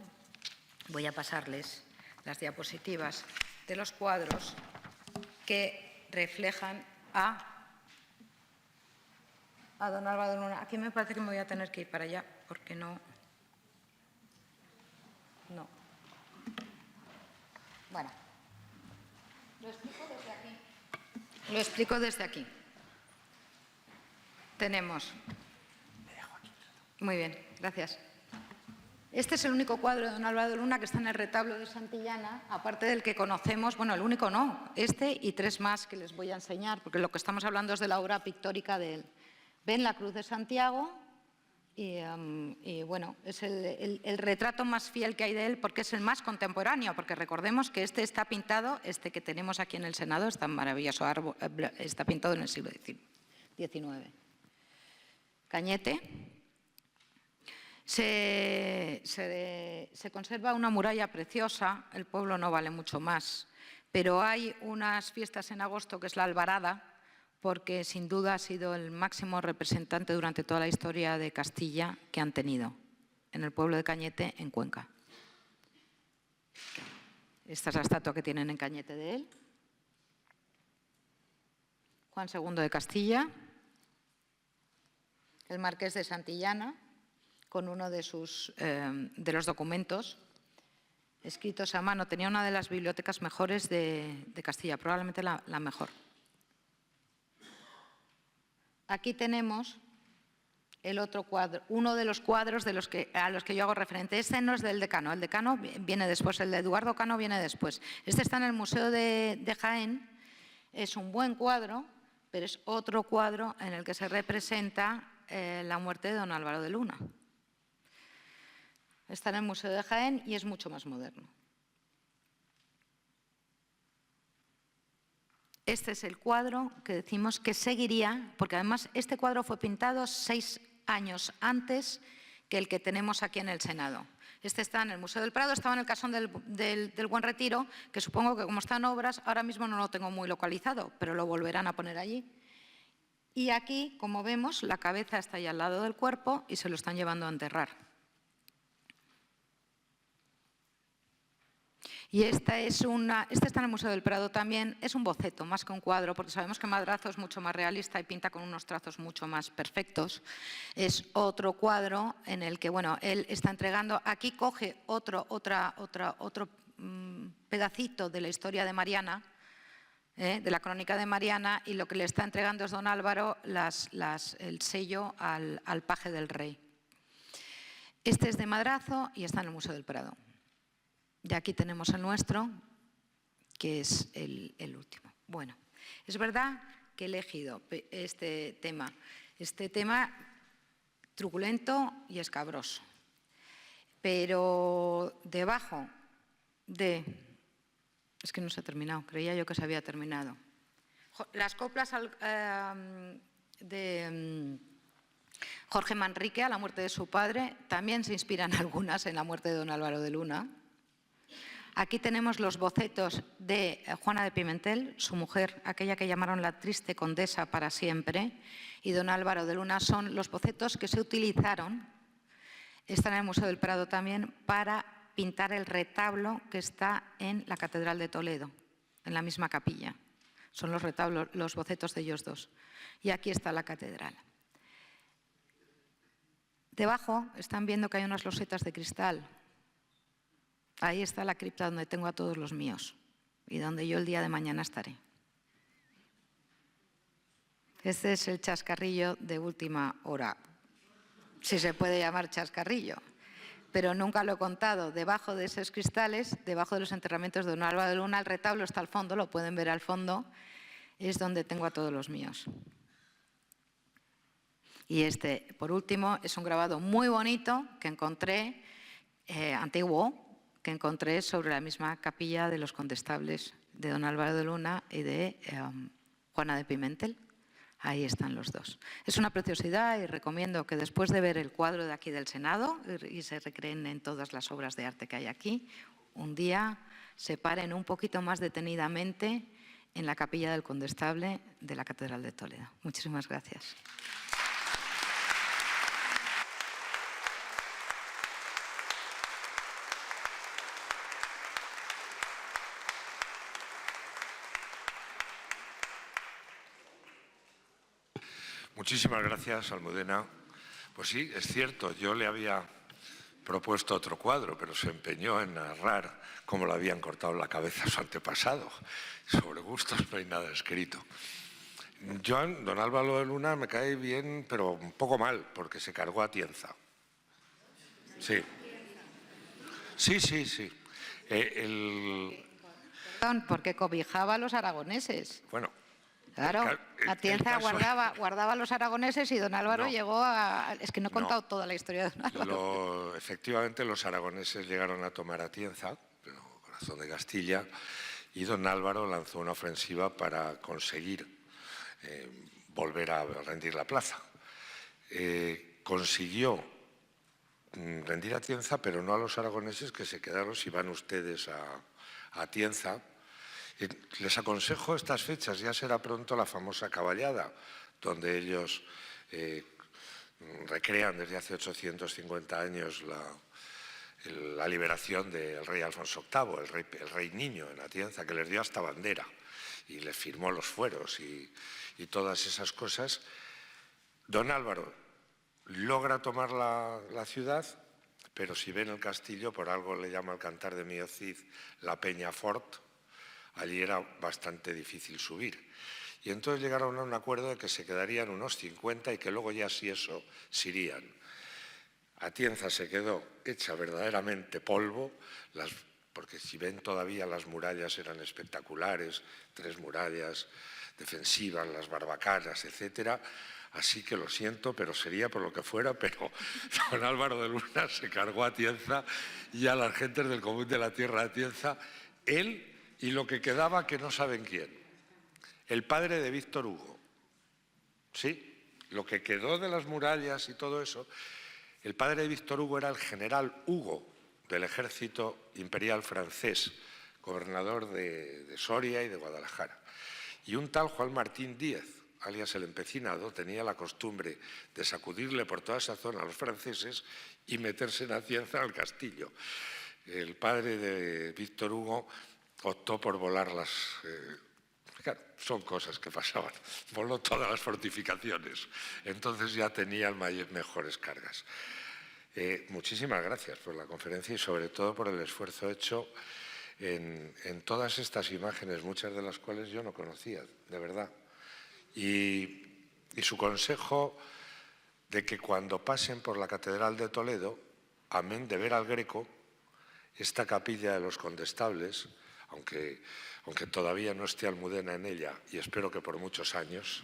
Speaker 2: voy a pasarles las diapositivas de los cuadros que reflejan a don Álvaro de Luna. Aquí me parece que me voy a tener que ir para allá, porque no. Bueno, lo explico desde aquí. Tenemos. Muy bien, gracias. Este es el único cuadro de don Álvaro de Luna que está en el retablo de Santillana, aparte del que conocemos, bueno, el único no, este y tres más que les voy a enseñar, porque lo que estamos hablando es de la obra pictórica de él. Ven la Cruz de Santiago y bueno, es el retrato más fiel que hay de él porque es el más contemporáneo, porque recordemos que este está pintado, este que tenemos aquí en el Senado, es tan maravilloso árbol, está pintado en el siglo XIX. Cañete. Se conserva una muralla preciosa, el pueblo no vale mucho más, pero hay unas fiestas en agosto que es la Albarada, porque sin duda ha sido el máximo representante durante toda la historia de Castilla que han tenido en el pueblo de Cañete, en Cuenca. Esta es la estatua que tienen en Cañete de él. Juan II de Castilla, el marqués de Santillana, con uno de los documentos escritos a mano. Tenía una de las bibliotecas mejores de Castilla, probablemente la mejor. Aquí tenemos el otro cuadro, uno de los cuadros a los que yo hago referente. Este no es del decano, el decano viene después, el de Eduardo Cano viene después. Este está en el Museo de Jaén, es un buen cuadro, pero es otro cuadro en el que se representa la muerte de don Álvaro de Luna. Está en el Museo de Jaén y es mucho más moderno. Este es el cuadro que decimos que seguiría, porque además este cuadro fue pintado 6 años antes que el que tenemos aquí en el Senado. Este está en el Museo del Prado, estaba en el Casón del Buen Retiro, que supongo que como están obras, ahora mismo no lo tengo muy localizado, pero lo volverán a poner allí. Y aquí, como vemos, la cabeza está ahí al lado del cuerpo y se lo están llevando a enterrar. Y este está en el Museo del Prado también, es un boceto más que un cuadro, porque sabemos que Madrazo es mucho más realista y pinta con unos trazos mucho más perfectos. Es otro cuadro en el que, bueno, él está entregando, aquí coge otro pedacito de la historia de Mariana, de la crónica de Mariana, y lo que le está entregando es don Álvaro el sello al paje del rey. Este es de Madrazo y está en el Museo del Prado. Y aquí tenemos el nuestro, que es el último. Bueno, es verdad que he elegido este tema truculento y escabroso, pero debajo de... Es que no se ha terminado, creía yo que se había terminado. Las coplas de Jorge Manrique, a la muerte de su padre, también se inspiran algunas en la muerte de don Álvaro de Luna. Aquí tenemos los bocetos de Juana de Pimentel, su mujer, aquella que llamaron la triste condesa para siempre, y don Álvaro de Luna. Son los bocetos que se utilizaron, están en el Museo del Prado también, para pintar el retablo que está en la Catedral de Toledo, en la misma capilla. Son los retablos, los bocetos de ellos dos. Y aquí está la catedral. Debajo están viendo que hay unas losetas de cristal. Ahí está la cripta donde tengo a todos los míos y donde yo el día de mañana estaré. Este es el chascarrillo de última hora, si se puede llamar chascarrillo, pero nunca lo he contado. Debajo de esos cristales, debajo de los enterramientos de don Álvaro de Luna, el retablo está al fondo, lo pueden ver al fondo, es donde tengo a todos los míos. Y este, por último, es un grabado muy bonito que encontré, antiguo, que encontré sobre la misma capilla de los condestables de don Álvaro de Luna y de Juana de Pimentel. Ahí están los dos. Es una preciosidad y recomiendo que después de ver el cuadro de aquí del Senado y se recreen en todas las obras de arte que hay aquí, un día se paren un poquito más detenidamente en la capilla del condestable de la Catedral de Toledo. Muchísimas gracias.
Speaker 3: Muchísimas gracias, Almudena. Pues sí, es cierto, yo le había propuesto otro cuadro, pero se empeñó en narrar cómo le habían cortado la cabeza a su antepasado. Sobre gustos no hay nada escrito. Don Álvaro de Luna me cae bien, pero un poco mal, porque se cargó a Atienza. Sí. Sí.
Speaker 2: Perdón, porque cobijaba a los aragoneses.
Speaker 3: Bueno.
Speaker 2: Claro, Atienza guardaba a los aragoneses y don Álvaro llegó a... Es que no he contado toda la historia de don Álvaro.
Speaker 3: Efectivamente, los aragoneses llegaron a tomar Atienza, pero corazón de Castilla, y don Álvaro lanzó una ofensiva para conseguir volver a rendir la plaza. Consiguió rendir Atienza, pero no a los aragoneses, que se quedaron, si van ustedes a Atienza. Les aconsejo estas fechas, ya será pronto la famosa caballada, donde ellos recrean desde hace 850 años la liberación del rey Alfonso VIII, el rey niño en Atienza, que les dio hasta bandera y les firmó los fueros y todas esas cosas. Don Álvaro logra tomar la ciudad, pero si ven el castillo, por algo le llama el Cantar de Mío Cid la Peña Fort, allí era bastante difícil subir. Y entonces llegaron a un acuerdo de que se quedarían unos 50 y que luego ya si eso se irían. Atienza se quedó hecha verdaderamente polvo, porque si ven todavía las murallas eran espectaculares, 3 murallas defensivas, las barbacanas, etcétera. Así que lo siento, pero sería por lo que fuera, pero don Álvaro de Luna se cargó a Atienza y a las gentes del común de la tierra de Atienza, él y lo que quedaba que no saben quién, el padre de Víctor Hugo. Sí, lo que quedó de las murallas y todo eso, el padre de Víctor Hugo era el general Hugo del ejército imperial francés, gobernador de Soria y de Guadalajara. Y un tal Juan Martín Díez, alias el Empecinado, tenía la costumbre de sacudirle por toda esa zona a los franceses y meterse en Atienza al castillo. El padre de Víctor Hugo optó por volar las... claro, son cosas que pasaban. Voló todas las fortificaciones. Entonces ya tenían mejores cargas. Muchísimas gracias por la conferencia y sobre todo por el esfuerzo hecho en todas estas imágenes, muchas de las cuales yo no conocía, de verdad. Y su consejo de que cuando pasen por la Catedral de Toledo, amén de ver al Greco, esta capilla de los Condestables, aunque todavía no esté Almudena en ella, y espero que por muchos años,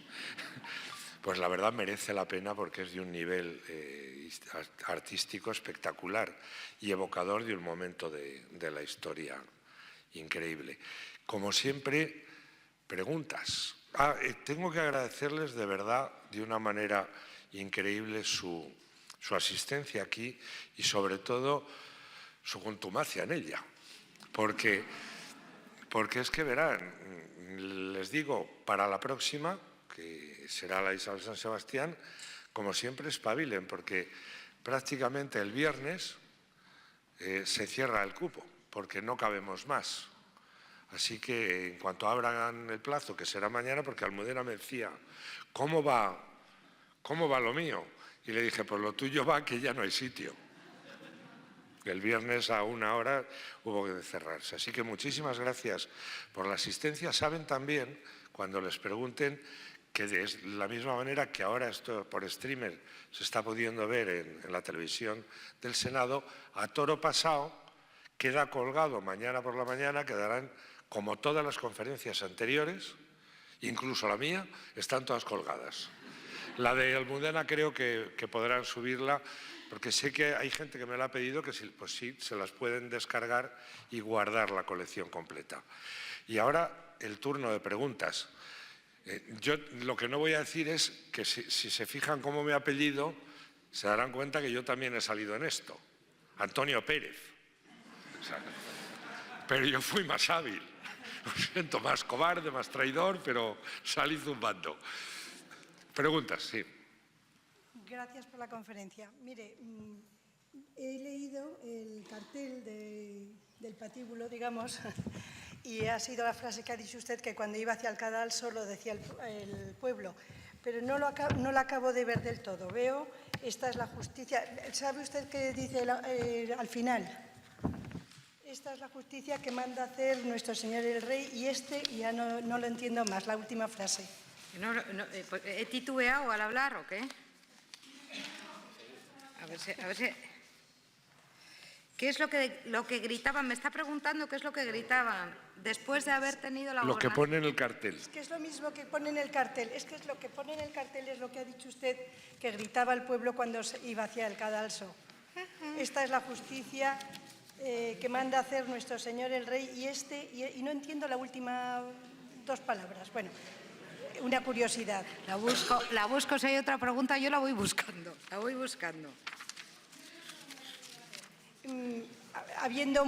Speaker 3: pues la verdad merece la pena porque es de un nivel artístico espectacular y evocador de un momento de la historia increíble. Como siempre, preguntas. Tengo que agradecerles de verdad, de una manera increíble, su asistencia aquí y sobre todo su contumacia en ella. Porque es que verán, les digo, para la próxima, que será la Isabel San Sebastián, como siempre espabilen, porque prácticamente el viernes se cierra el cupo, porque no cabemos más. Así que en cuanto abran el plazo, que será mañana, porque Almudena me decía, ¿cómo va lo mío? Y le dije, pues lo tuyo va que ya no hay sitio. El viernes a 1 hora hubo que cerrarse. Así que muchísimas gracias por la asistencia. Saben también, cuando les pregunten, que de la misma manera que ahora esto por streamer se está pudiendo ver en la televisión del Senado, a toro pasado queda colgado mañana por la mañana, quedarán como todas las conferencias anteriores, incluso la mía, están todas colgadas. La de Almudena creo que podrán subirla, porque sé que hay gente que me la ha pedido que pues sí, se las pueden descargar y guardar la colección completa. Y ahora el turno de preguntas. Yo lo que no voy a decir es que si se fijan cómo me apellido, se darán cuenta que yo también he salido en esto. Antonio Pérez. O sea, pero yo fui más hábil. Lo siento, más cobarde, más traidor, pero salí zumbando. Preguntas, sí.
Speaker 4: Gracias por la conferencia. Mire, he leído el cartel del patíbulo, digamos, y ha sido la frase que ha dicho usted, que cuando iba hacia el cadalso lo decía el pueblo, pero no la acabo de ver del todo. Veo, esta es la justicia. ¿Sabe usted qué dice al final? Esta es la justicia que manda hacer nuestro Señor el Rey, y ya no lo entiendo más, la última frase.
Speaker 2: ¿He titubeado al hablar o qué? A ver si... ¿Qué es lo que gritaban? Me está preguntando qué es lo que gritaban después de haber tenido la...
Speaker 3: Lo que pone en el cartel.
Speaker 4: Es que es lo mismo que pone en el cartel. Es que lo que pone en el cartel es lo que ha dicho usted, que gritaba el pueblo cuando iba hacia el cadalso. Esta es la justicia que manda hacer nuestro Señor el Rey, y no entiendo la última 2 palabras. Bueno, una curiosidad.
Speaker 2: La busco, si hay otra pregunta yo la voy buscando.
Speaker 4: Habiendo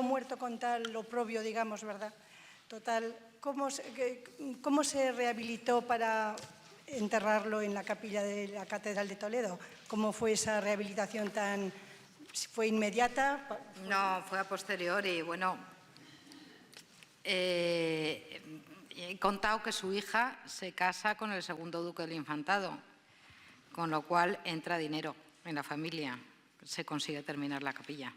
Speaker 4: muerto con tal oprobio, digamos, ¿verdad? Total, ¿cómo se rehabilitó para enterrarlo en la capilla de la Catedral de Toledo? ¿Cómo fue esa rehabilitación tan ¿Fue inmediata?
Speaker 2: No, fue a posteriori. Bueno, he contado que su hija se casa con el segundo duque del Infantado, con lo cual entra dinero en la familia, se consigue terminar la capilla.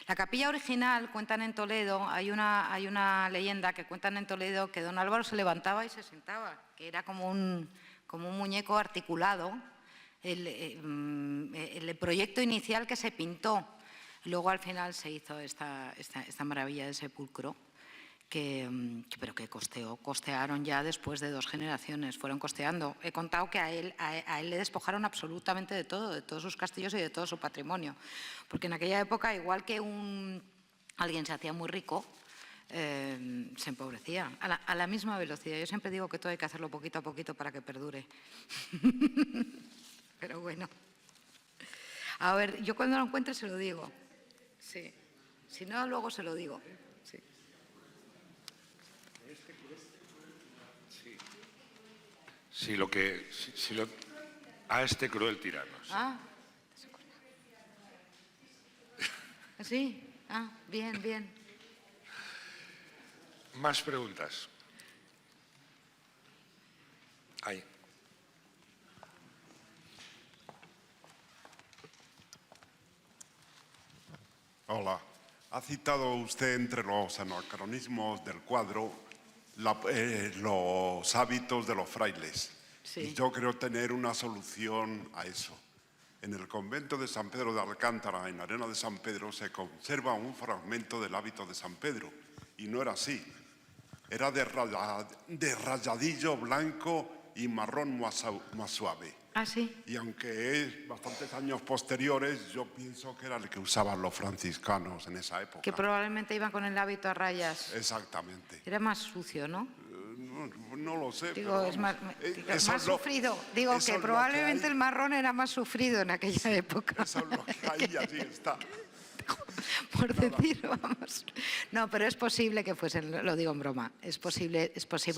Speaker 2: La capilla original, cuentan en Toledo, hay una leyenda que cuentan en Toledo que don Álvaro se levantaba y se sentaba, que era como un muñeco articulado, el proyecto inicial que se pintó. Luego al final se hizo esta maravilla de sepulcro, pero que costearon ya después de 2 generaciones, fueron costeando. He contado que a él le despojaron absolutamente de todo, de todos sus castillos y de todo su patrimonio, porque en aquella época, igual que alguien se hacía muy rico, se empobrecía a la misma velocidad. Yo siempre digo que todo hay que hacerlo poquito a poquito para que perdure. Pero bueno. A ver, yo cuando lo encuentre se lo digo. Sí. Si no, luego se lo digo. Sí.
Speaker 3: A este cruel tirano. Sí.
Speaker 2: ¿Sí? Bien, bien.
Speaker 3: Más preguntas. Ahí.
Speaker 5: Hola. Ha citado usted entre los anacronismos del cuadro los hábitos de los frailes.
Speaker 2: Sí.
Speaker 5: Y yo creo tener una solución a eso. En el convento de San Pedro de Alcántara, en Arena de San Pedro, se conserva un fragmento del hábito de San Pedro. Y no era así. Era de rayadillo blanco y marrón más suave.
Speaker 2: ¿Ah, sí?
Speaker 5: Y aunque es bastantes años posteriores, yo pienso que era el que usaban los franciscanos en esa época.
Speaker 2: Que probablemente iban con el hábito a rayas.
Speaker 5: Exactamente.
Speaker 2: Era más sucio, ¿no?
Speaker 5: No lo sé.
Speaker 2: Digo,
Speaker 5: pero
Speaker 2: es
Speaker 5: vamos,
Speaker 2: más sufrido. Digo
Speaker 5: eso
Speaker 2: que
Speaker 5: es
Speaker 2: probablemente
Speaker 5: lo
Speaker 2: el marrón era más sufrido en aquella época.
Speaker 5: Eso es lo que hay, así está.
Speaker 2: Por decirlo, vamos. No, pero es posible que fuese, lo digo en broma, es posible,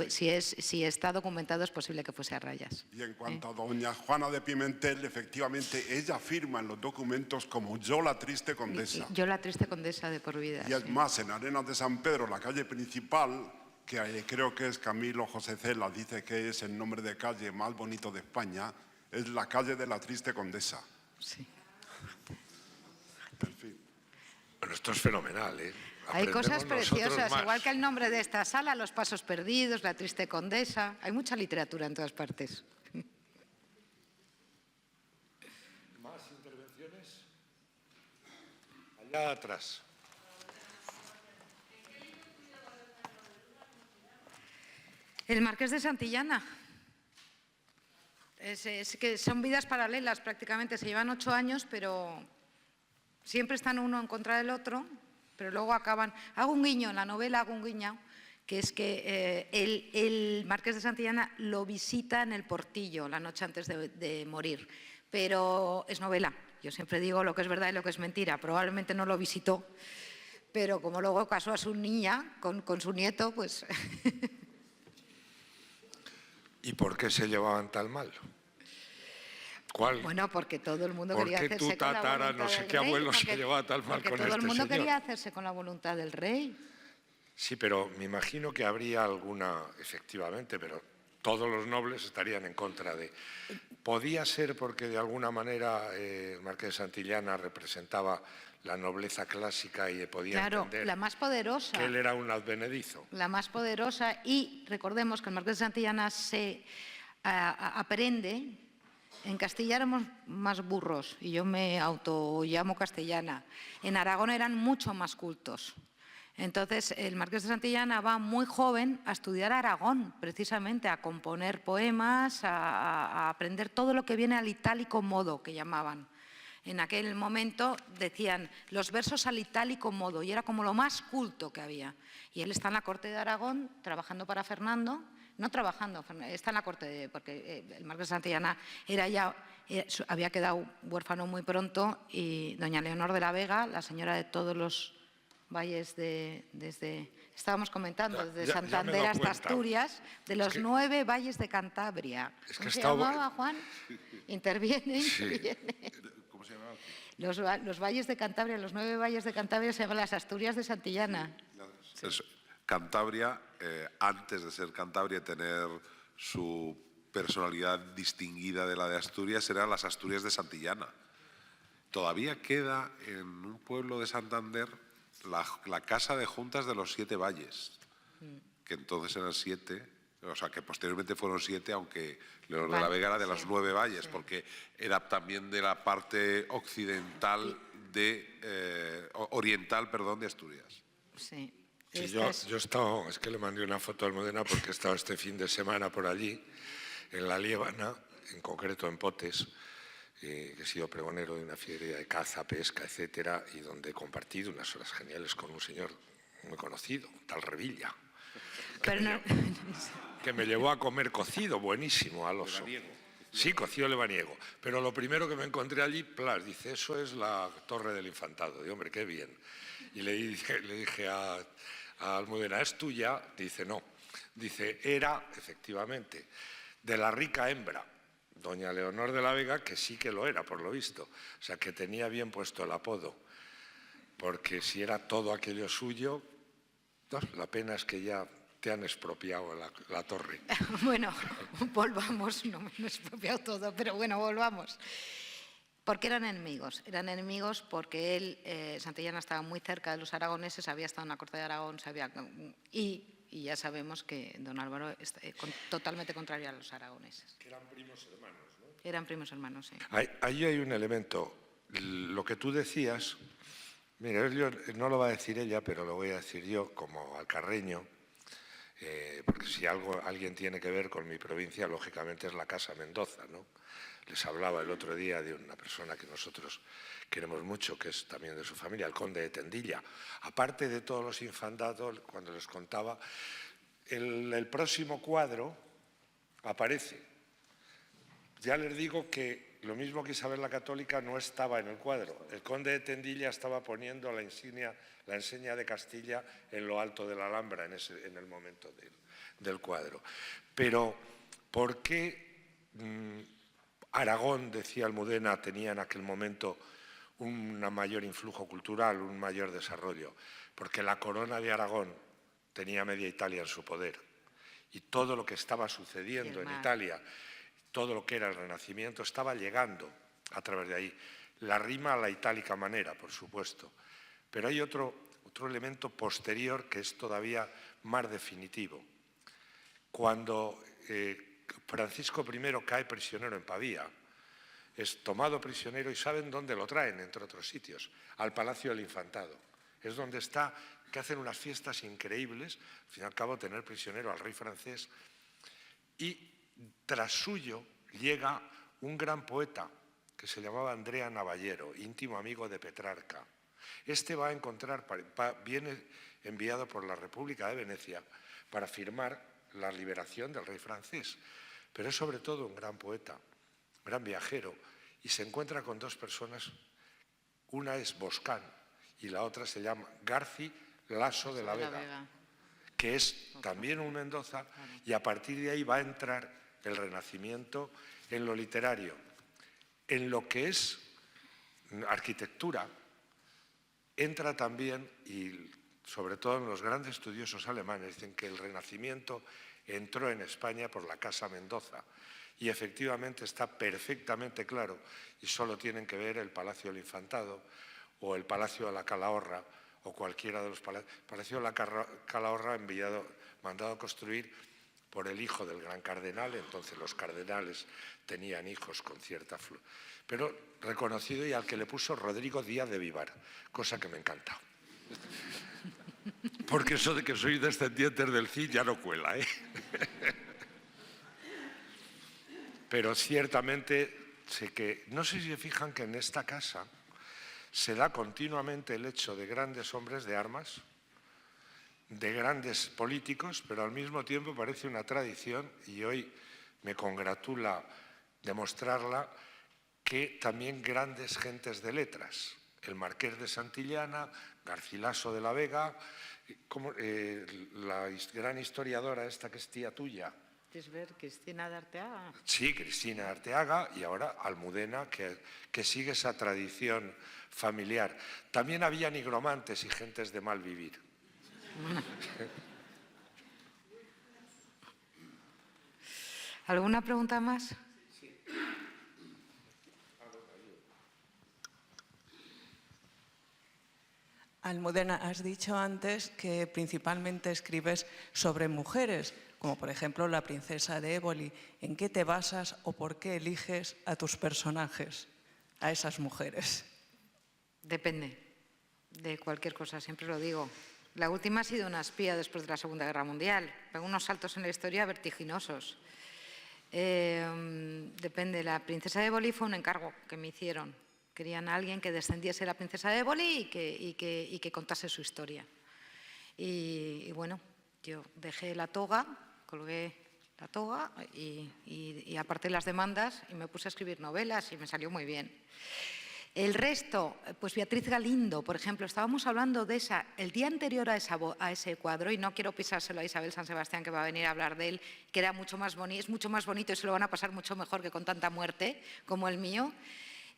Speaker 2: sí. Si está documentado es posible que fuese a rayas.
Speaker 5: Y en cuanto a doña Juana de Pimentel, efectivamente, ella firma en los documentos como yo la triste condesa.
Speaker 2: Yo la triste condesa de por vida.
Speaker 5: Y es más, en Arenas de San Pedro, la calle principal, que creo que es Camilo José Cela, dice que es el nombre de calle más bonito de España, es la calle de la triste condesa.
Speaker 2: Sí.
Speaker 5: En fin.
Speaker 3: Bueno, esto es fenomenal, ¿eh?
Speaker 2: Hay cosas preciosas,
Speaker 3: más.
Speaker 2: igual que el nombre de esta sala, Los Pasos Perdidos, La Triste Condesa. Hay mucha literatura en todas partes.
Speaker 3: ¿Más intervenciones? Allá atrás.
Speaker 2: El Marqués de Santillana. Es que son vidas paralelas prácticamente, se llevan 8 años, pero siempre están uno en contra del otro, pero luego acaban. Hago un guiño, en la novela hago un guiño, que es que el Marqués de Santillana lo visita en el Portillo la noche antes de morir, pero es novela. Yo siempre digo lo que es verdad y lo que es mentira. Probablemente no lo visitó, pero como luego casó a su niña con su nieto, pues...
Speaker 3: ¿Y por qué se llevaban tan mal? ¿Cuál?
Speaker 2: Bueno, porque todo el mundo quería
Speaker 3: ¿Por qué
Speaker 2: hacerse
Speaker 3: tu
Speaker 2: con la
Speaker 3: tatara,
Speaker 2: voluntad
Speaker 3: no sé
Speaker 2: del
Speaker 3: qué
Speaker 2: rey?
Speaker 3: abuelo se llevaba tan mal con
Speaker 2: todo el
Speaker 3: este
Speaker 2: mundo
Speaker 3: señor?
Speaker 2: quería hacerse con la voluntad del rey.
Speaker 3: Sí, pero me imagino que habría alguna, efectivamente, pero todos los nobles estarían en contra de... ¿Podía ser porque de alguna manera el Marqués de Santillana representaba la nobleza clásica y podía entender
Speaker 2: la más poderosa.
Speaker 3: que él era un advenedizo?
Speaker 2: La más poderosa, y recordemos que el Marqués de Santillana se aprende. En Castilla éramos más burros, y yo me autollamo castellana. En Aragón eran mucho más cultos. Entonces, el Marqués de Santillana va muy joven a estudiar Aragón, precisamente, a componer poemas, a aprender todo lo que viene al itálico modo, que llamaban. En aquel momento decían los versos al itálico modo, y era como lo más culto que había. Y él está en la corte de Aragón, trabajando para Fernando, no trabajando, está en la corte, porque el Marqués de Santillana había quedado huérfano muy pronto, y doña Leonor de la Vega, la señora de todos los valles estábamos comentando, desde Santander hasta Asturias, de los 9 valles de Cantabria. ¿Cómo se llamaba, Juan? Interviene.
Speaker 1: ¿Cómo se llamaba?
Speaker 2: Los valles de Cantabria, los 9 valles de Cantabria se llaman las Asturias de Santillana.
Speaker 1: Cantabria, antes de ser Cantabria y tener su personalidad distinguida de la de Asturias, eran las Asturias de Santillana. Todavía queda en un pueblo de Santander la Casa de Juntas de los 7 Valles, que entonces eran 7, o sea, que posteriormente fueron 7, aunque Leonor de la Vega era de los 9 valles, porque era también de la parte occidental oriental de Asturias.
Speaker 2: Sí.
Speaker 3: Sí, yo he estado, es que le mandé una foto a Almudena porque he estado este fin de semana por allí, en La Liébana, en concreto en Potes, que he sido pregonero de una feria de caza, pesca, etcétera, y donde he compartido unas horas geniales con un señor muy conocido, tal Revilla, que me llevó a comer cocido, buenísimo, al oso. Sí, cocido lebaniego. Pero lo primero que me encontré allí, dice, eso es la Torre del Infantado. Digo, hombre, qué bien. Y le dije a Almudena, ¿es tuya? Dice, no. Dice, era, efectivamente, de la rica hembra, doña Leonor de la Vega, que sí que lo era, por lo visto. O sea, que tenía bien puesto el apodo. Porque si era todo aquello suyo, la pena es que ya te han expropiado la torre.
Speaker 2: Bueno, volvamos, no me he expropiado todo, pero bueno, volvamos. ¿Por qué eran enemigos? Eran enemigos porque él, Santillana, estaba muy cerca de los aragoneses, había estado en la corte de Aragón, y ya sabemos que don Álvaro es totalmente contrario a los aragoneses.
Speaker 3: Que eran primos hermanos, ¿no?
Speaker 2: Eran primos hermanos, sí.
Speaker 3: Ahí hay un elemento. Lo que tú decías, mira, no lo va a decir ella, pero lo voy a decir yo como alcarreño, porque si alguien tiene que ver con mi provincia, lógicamente es la Casa Mendoza, ¿no? Les hablaba el otro día de una persona que nosotros queremos mucho, que es también de su familia, el conde de Tendilla. Aparte de todos los infandados, cuando les contaba, el próximo cuadro aparece. Ya les digo que lo mismo que Isabel la Católica no estaba en el cuadro. El conde de Tendilla estaba poniendo la enseña de Castilla en lo alto de la Alhambra en el momento del cuadro. Pero, ¿por qué Aragón, decía Almudena, tenía en aquel momento un mayor influjo cultural, un mayor desarrollo? Porque la corona de Aragón tenía media Italia en su poder. Y todo lo que estaba sucediendo en Italia, todo lo que era el Renacimiento, estaba llegando a través de ahí. La rima a la itálica manera, por supuesto. Pero hay otro elemento posterior que es todavía más definitivo. Cuando Francisco I cae prisionero en Pavía, es tomado prisionero y ¿saben dónde lo traen, entre otros sitios? Al Palacio del Infantado. Es donde está, que hacen unas fiestas increíbles, al fin y al cabo tener prisionero al rey francés, y tras suyo llega un gran poeta que se llamaba Andrea Navallero, íntimo amigo de Petrarca. Este va a encontrar, viene enviado por la República de Venecia para firmar la liberación del rey francés, pero es sobre todo un gran poeta, gran viajero, y se encuentra con dos personas, una es Boscán y la otra se llama Garci Laso de la Vega, que es también un Mendoza, y a partir de ahí va a entrar el Renacimiento en lo literario. En lo que es arquitectura, entra también, y sobre todo en los grandes estudiosos alemanes, dicen que el Renacimiento entró en España por la Casa Mendoza, y efectivamente está perfectamente claro, y solo tienen que ver el Palacio del Infantado o el Palacio de la Calahorra o cualquiera de los palacios. El Palacio de la Calahorra mandado a construir por el hijo del gran cardenal, entonces los cardenales tenían hijos con cierta pero reconocido, y al que le puso Rodrigo Díaz de Vivar, cosa que me encanta. Porque eso de que soy descendiente del Cid ya no cuela, ¿eh? Pero ciertamente, no sé si se fijan que en esta casa se da continuamente el hecho de grandes hombres de armas, de grandes políticos, pero al mismo tiempo parece una tradición, y hoy me congratula demostrarla, que también grandes gentes de letras, el Marqués de Santillana, Garcilaso de la Vega, la gran historiadora esta que es tía tuya,
Speaker 2: Cristina de Arteaga.
Speaker 3: Sí, Cristina de Arteaga y ahora Almudena, que sigue esa tradición familiar. También había nigromantes y gentes de mal vivir.
Speaker 2: ¿Alguna pregunta más?
Speaker 6: Almudena, has dicho antes que principalmente escribes sobre mujeres, como por ejemplo la princesa de Éboli. ¿En qué te basas o por qué eliges a tus personajes, a esas mujeres?
Speaker 2: Depende de cualquier cosa, siempre lo digo. La última ha sido una espía después de la Segunda Guerra Mundial. Pegó unos saltos en la historia vertiginosos. Depende. La princesa de Éboli fue un encargo que me hicieron. Querían a alguien que descendiese de la princesa de Éboli y que contase su historia. Y bueno, yo dejé la toga, colgué la toga y aparté las demandas y me puse a escribir novelas y me salió muy bien. El resto, pues Beatriz Galindo, por ejemplo, estábamos hablando de esa, el día anterior a ese cuadro, y no quiero pisárselo a Isabel San Sebastián, que va a venir a hablar de él, que era mucho más bonito, es mucho más bonito y se lo van a pasar mucho mejor que con tanta muerte como el mío.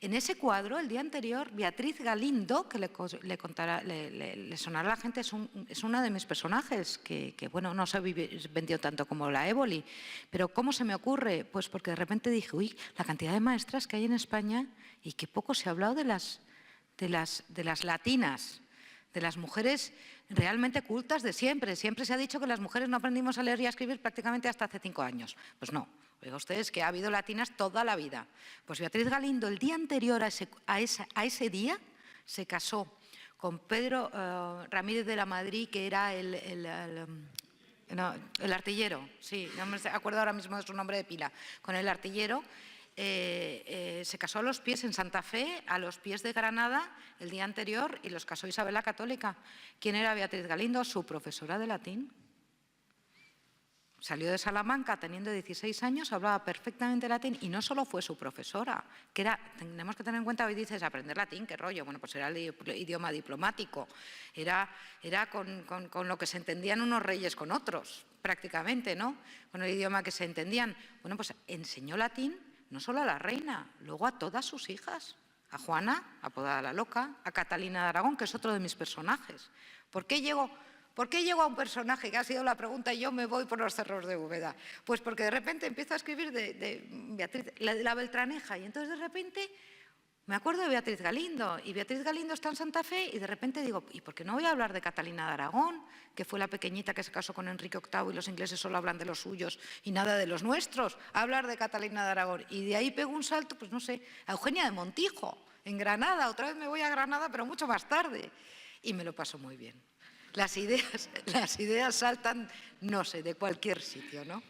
Speaker 2: En ese cuadro, el día anterior, Beatriz Galindo, que le sonará a la gente, es una de mis personajes, que bueno, no se vendió tanto como la Éboli. Pero ¿cómo se me ocurre? Pues porque de repente dije, uy, la cantidad de maestras que hay en España y que poco se ha hablado de las latinas, de las mujeres realmente cultas de siempre. Siempre se ha dicho que las mujeres no aprendimos a leer y a escribir prácticamente hasta hace 5 años. Pues no. Oigan ustedes que ha habido latinas toda la vida. Pues Beatriz Galindo, el día anterior a ese día, se casó con Pedro Ramírez de la Madrid, que era el artillero. Sí, no me acuerdo ahora mismo de su nombre de pila. Con el artillero se casó a los pies en Santa Fe, a los pies de Granada, el día anterior, y los casó Isabel la Católica. ¿Quién era Beatriz Galindo? Su profesora de latín. Salió de Salamanca teniendo 16 años, hablaba perfectamente latín y no solo fue su profesora, que era, tenemos que tener en cuenta, hoy dices, aprender latín, qué rollo, bueno, pues era el idioma diplomático, era con lo que se entendían unos reyes con otros, prácticamente, ¿no? Con el idioma que se entendían. Bueno, pues enseñó latín no solo a la reina, luego a todas sus hijas, a Juana, apodada la Loca, a Catalina de Aragón, que es otro de mis personajes. ¿Por qué llego a un personaje, que ha sido la pregunta, y yo me voy por los cerros de Úbeda? Pues porque de repente empiezo a escribir de Beatriz, la Beltraneja, y entonces de repente me acuerdo de Beatriz Galindo, y Beatriz Galindo está en Santa Fe, y de repente digo, ¿y por qué no voy a hablar de Catalina de Aragón, que fue la pequeñita que se casó con Enrique VIII y los ingleses solo hablan de los suyos y nada de los nuestros? Hablar de Catalina de Aragón, y de ahí pego un salto, pues no sé, a Eugenia de Montijo, en Granada. Otra vez me voy a Granada, pero mucho más tarde, y me lo paso muy bien. Las ideas saltan, no sé, de cualquier sitio, ¿no?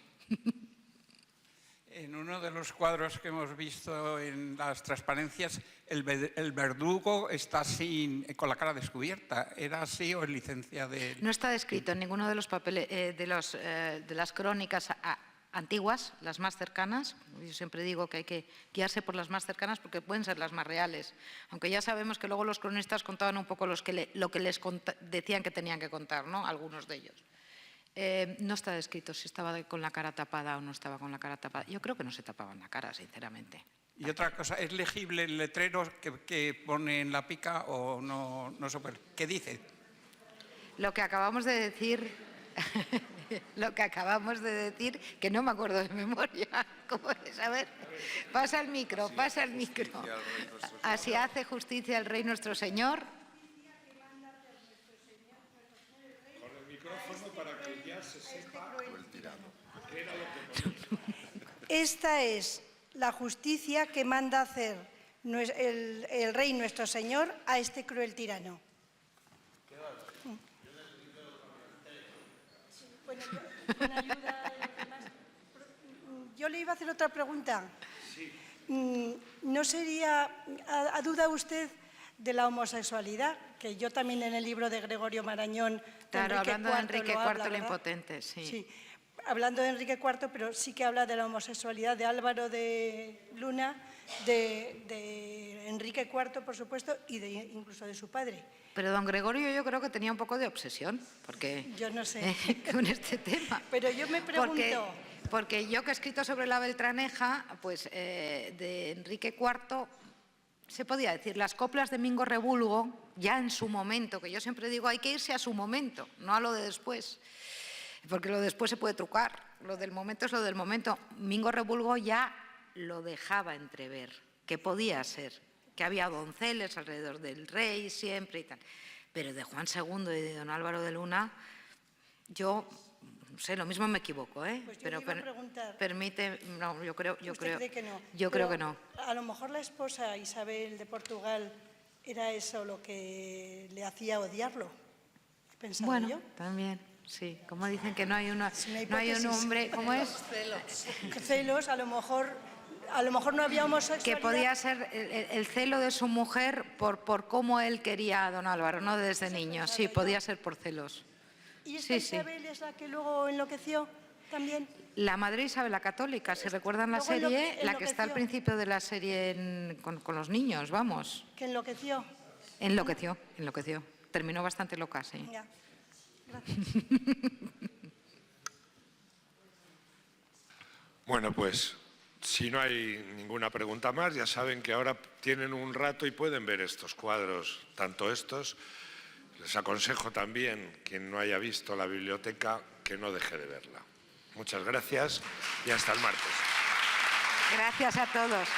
Speaker 7: En uno de los cuadros que hemos visto en las transparencias, el verdugo está así, con la cara descubierta. ¿Era así o es licencia de...?
Speaker 2: No está descrito en ninguno de los papeles, de las crónicas antiguas, las más cercanas. Yo siempre digo que hay que guiarse por las más cercanas porque pueden ser las más reales. Aunque ya sabemos que luego los cronistas contaban un poco lo que les decían que tenían que contar, ¿no? Algunos de ellos. No está descrito si estaba con la cara tapada o no estaba con la cara tapada. Yo creo que no se tapaban la cara, sinceramente.
Speaker 7: Y otra cosa, ¿es legible el letrero que pone en la pica o no se puede? ¿Qué dice?
Speaker 2: Lo que acabamos de decir, que no me acuerdo de memoria. ¿Cómo es? A ver, pasa el micro. Así hace justicia el Rey nuestro Señor.
Speaker 4: Esta es la justicia que manda hacer el Rey nuestro Señor a este cruel tirano. Bueno, con ayuda de los demás. Yo le iba a hacer otra pregunta. ¿No sería, a duda usted de la homosexualidad? Que yo también en el libro de Gregorio Marañón,
Speaker 2: claro, hablando de Enrique IV el Impotente,
Speaker 4: sí. Hablando de Enrique IV, pero sí que habla de la homosexualidad de Álvaro de Luna, de Enrique IV, por supuesto, y incluso de su padre.
Speaker 2: Pero don Gregorio yo creo que tenía un poco de obsesión, porque
Speaker 4: yo no sé
Speaker 2: con este tema.
Speaker 4: Pero yo me pregunto,
Speaker 2: porque yo que he escrito sobre la Beltraneja, pues de Enrique IV, se podía decir, las coplas de Mingo Rebulgo, ya en su momento, que yo siempre digo, hay que irse a su momento, no a lo de después, porque lo de después se puede trucar, lo del momento es lo del momento. Mingo Rebulgo ya lo dejaba entrever, que podía ser, que había donceles alrededor del rey siempre y tal. Pero de Juan II y de don Álvaro de Luna, yo no sé, lo mismo me equivoco, ¿eh?
Speaker 4: Pues yo
Speaker 2: pero
Speaker 4: le iba a preguntar.
Speaker 2: Permite, no, yo creo
Speaker 4: ¿Usted cree que no?
Speaker 2: Yo creo que no.
Speaker 4: A lo mejor la esposa Isabel de Portugal era eso lo que le hacía odiarlo. He pensado
Speaker 2: Bueno,
Speaker 4: yo.
Speaker 2: también, sí. Como dicen que no hay un
Speaker 4: hipótesis.
Speaker 2: hombre, ¿cómo es?
Speaker 4: Celos, a lo mejor no había homosexualidad.
Speaker 2: Que podía ser el celo de su mujer por cómo él quería a don Álvaro, no desde niño. Sí, podía ser por celos.
Speaker 4: ¿Y esta Isabel es la que luego enloqueció también?
Speaker 2: La madre Isabel la Católica, si recuerdan la
Speaker 4: Luego
Speaker 2: serie, la que está al
Speaker 4: enloqueció.
Speaker 2: principio de la serie con los niños, vamos.
Speaker 4: Que enloqueció.
Speaker 2: Enloqueció. Terminó bastante loca, sí.
Speaker 4: Ya. Gracias.
Speaker 3: Bueno, pues si no hay ninguna pregunta más, ya saben que ahora tienen un rato y pueden ver estos cuadros, tanto estos. Les aconsejo también, quien no haya visto la biblioteca, que no deje de verla. Muchas gracias y hasta el martes.
Speaker 2: Gracias a todos.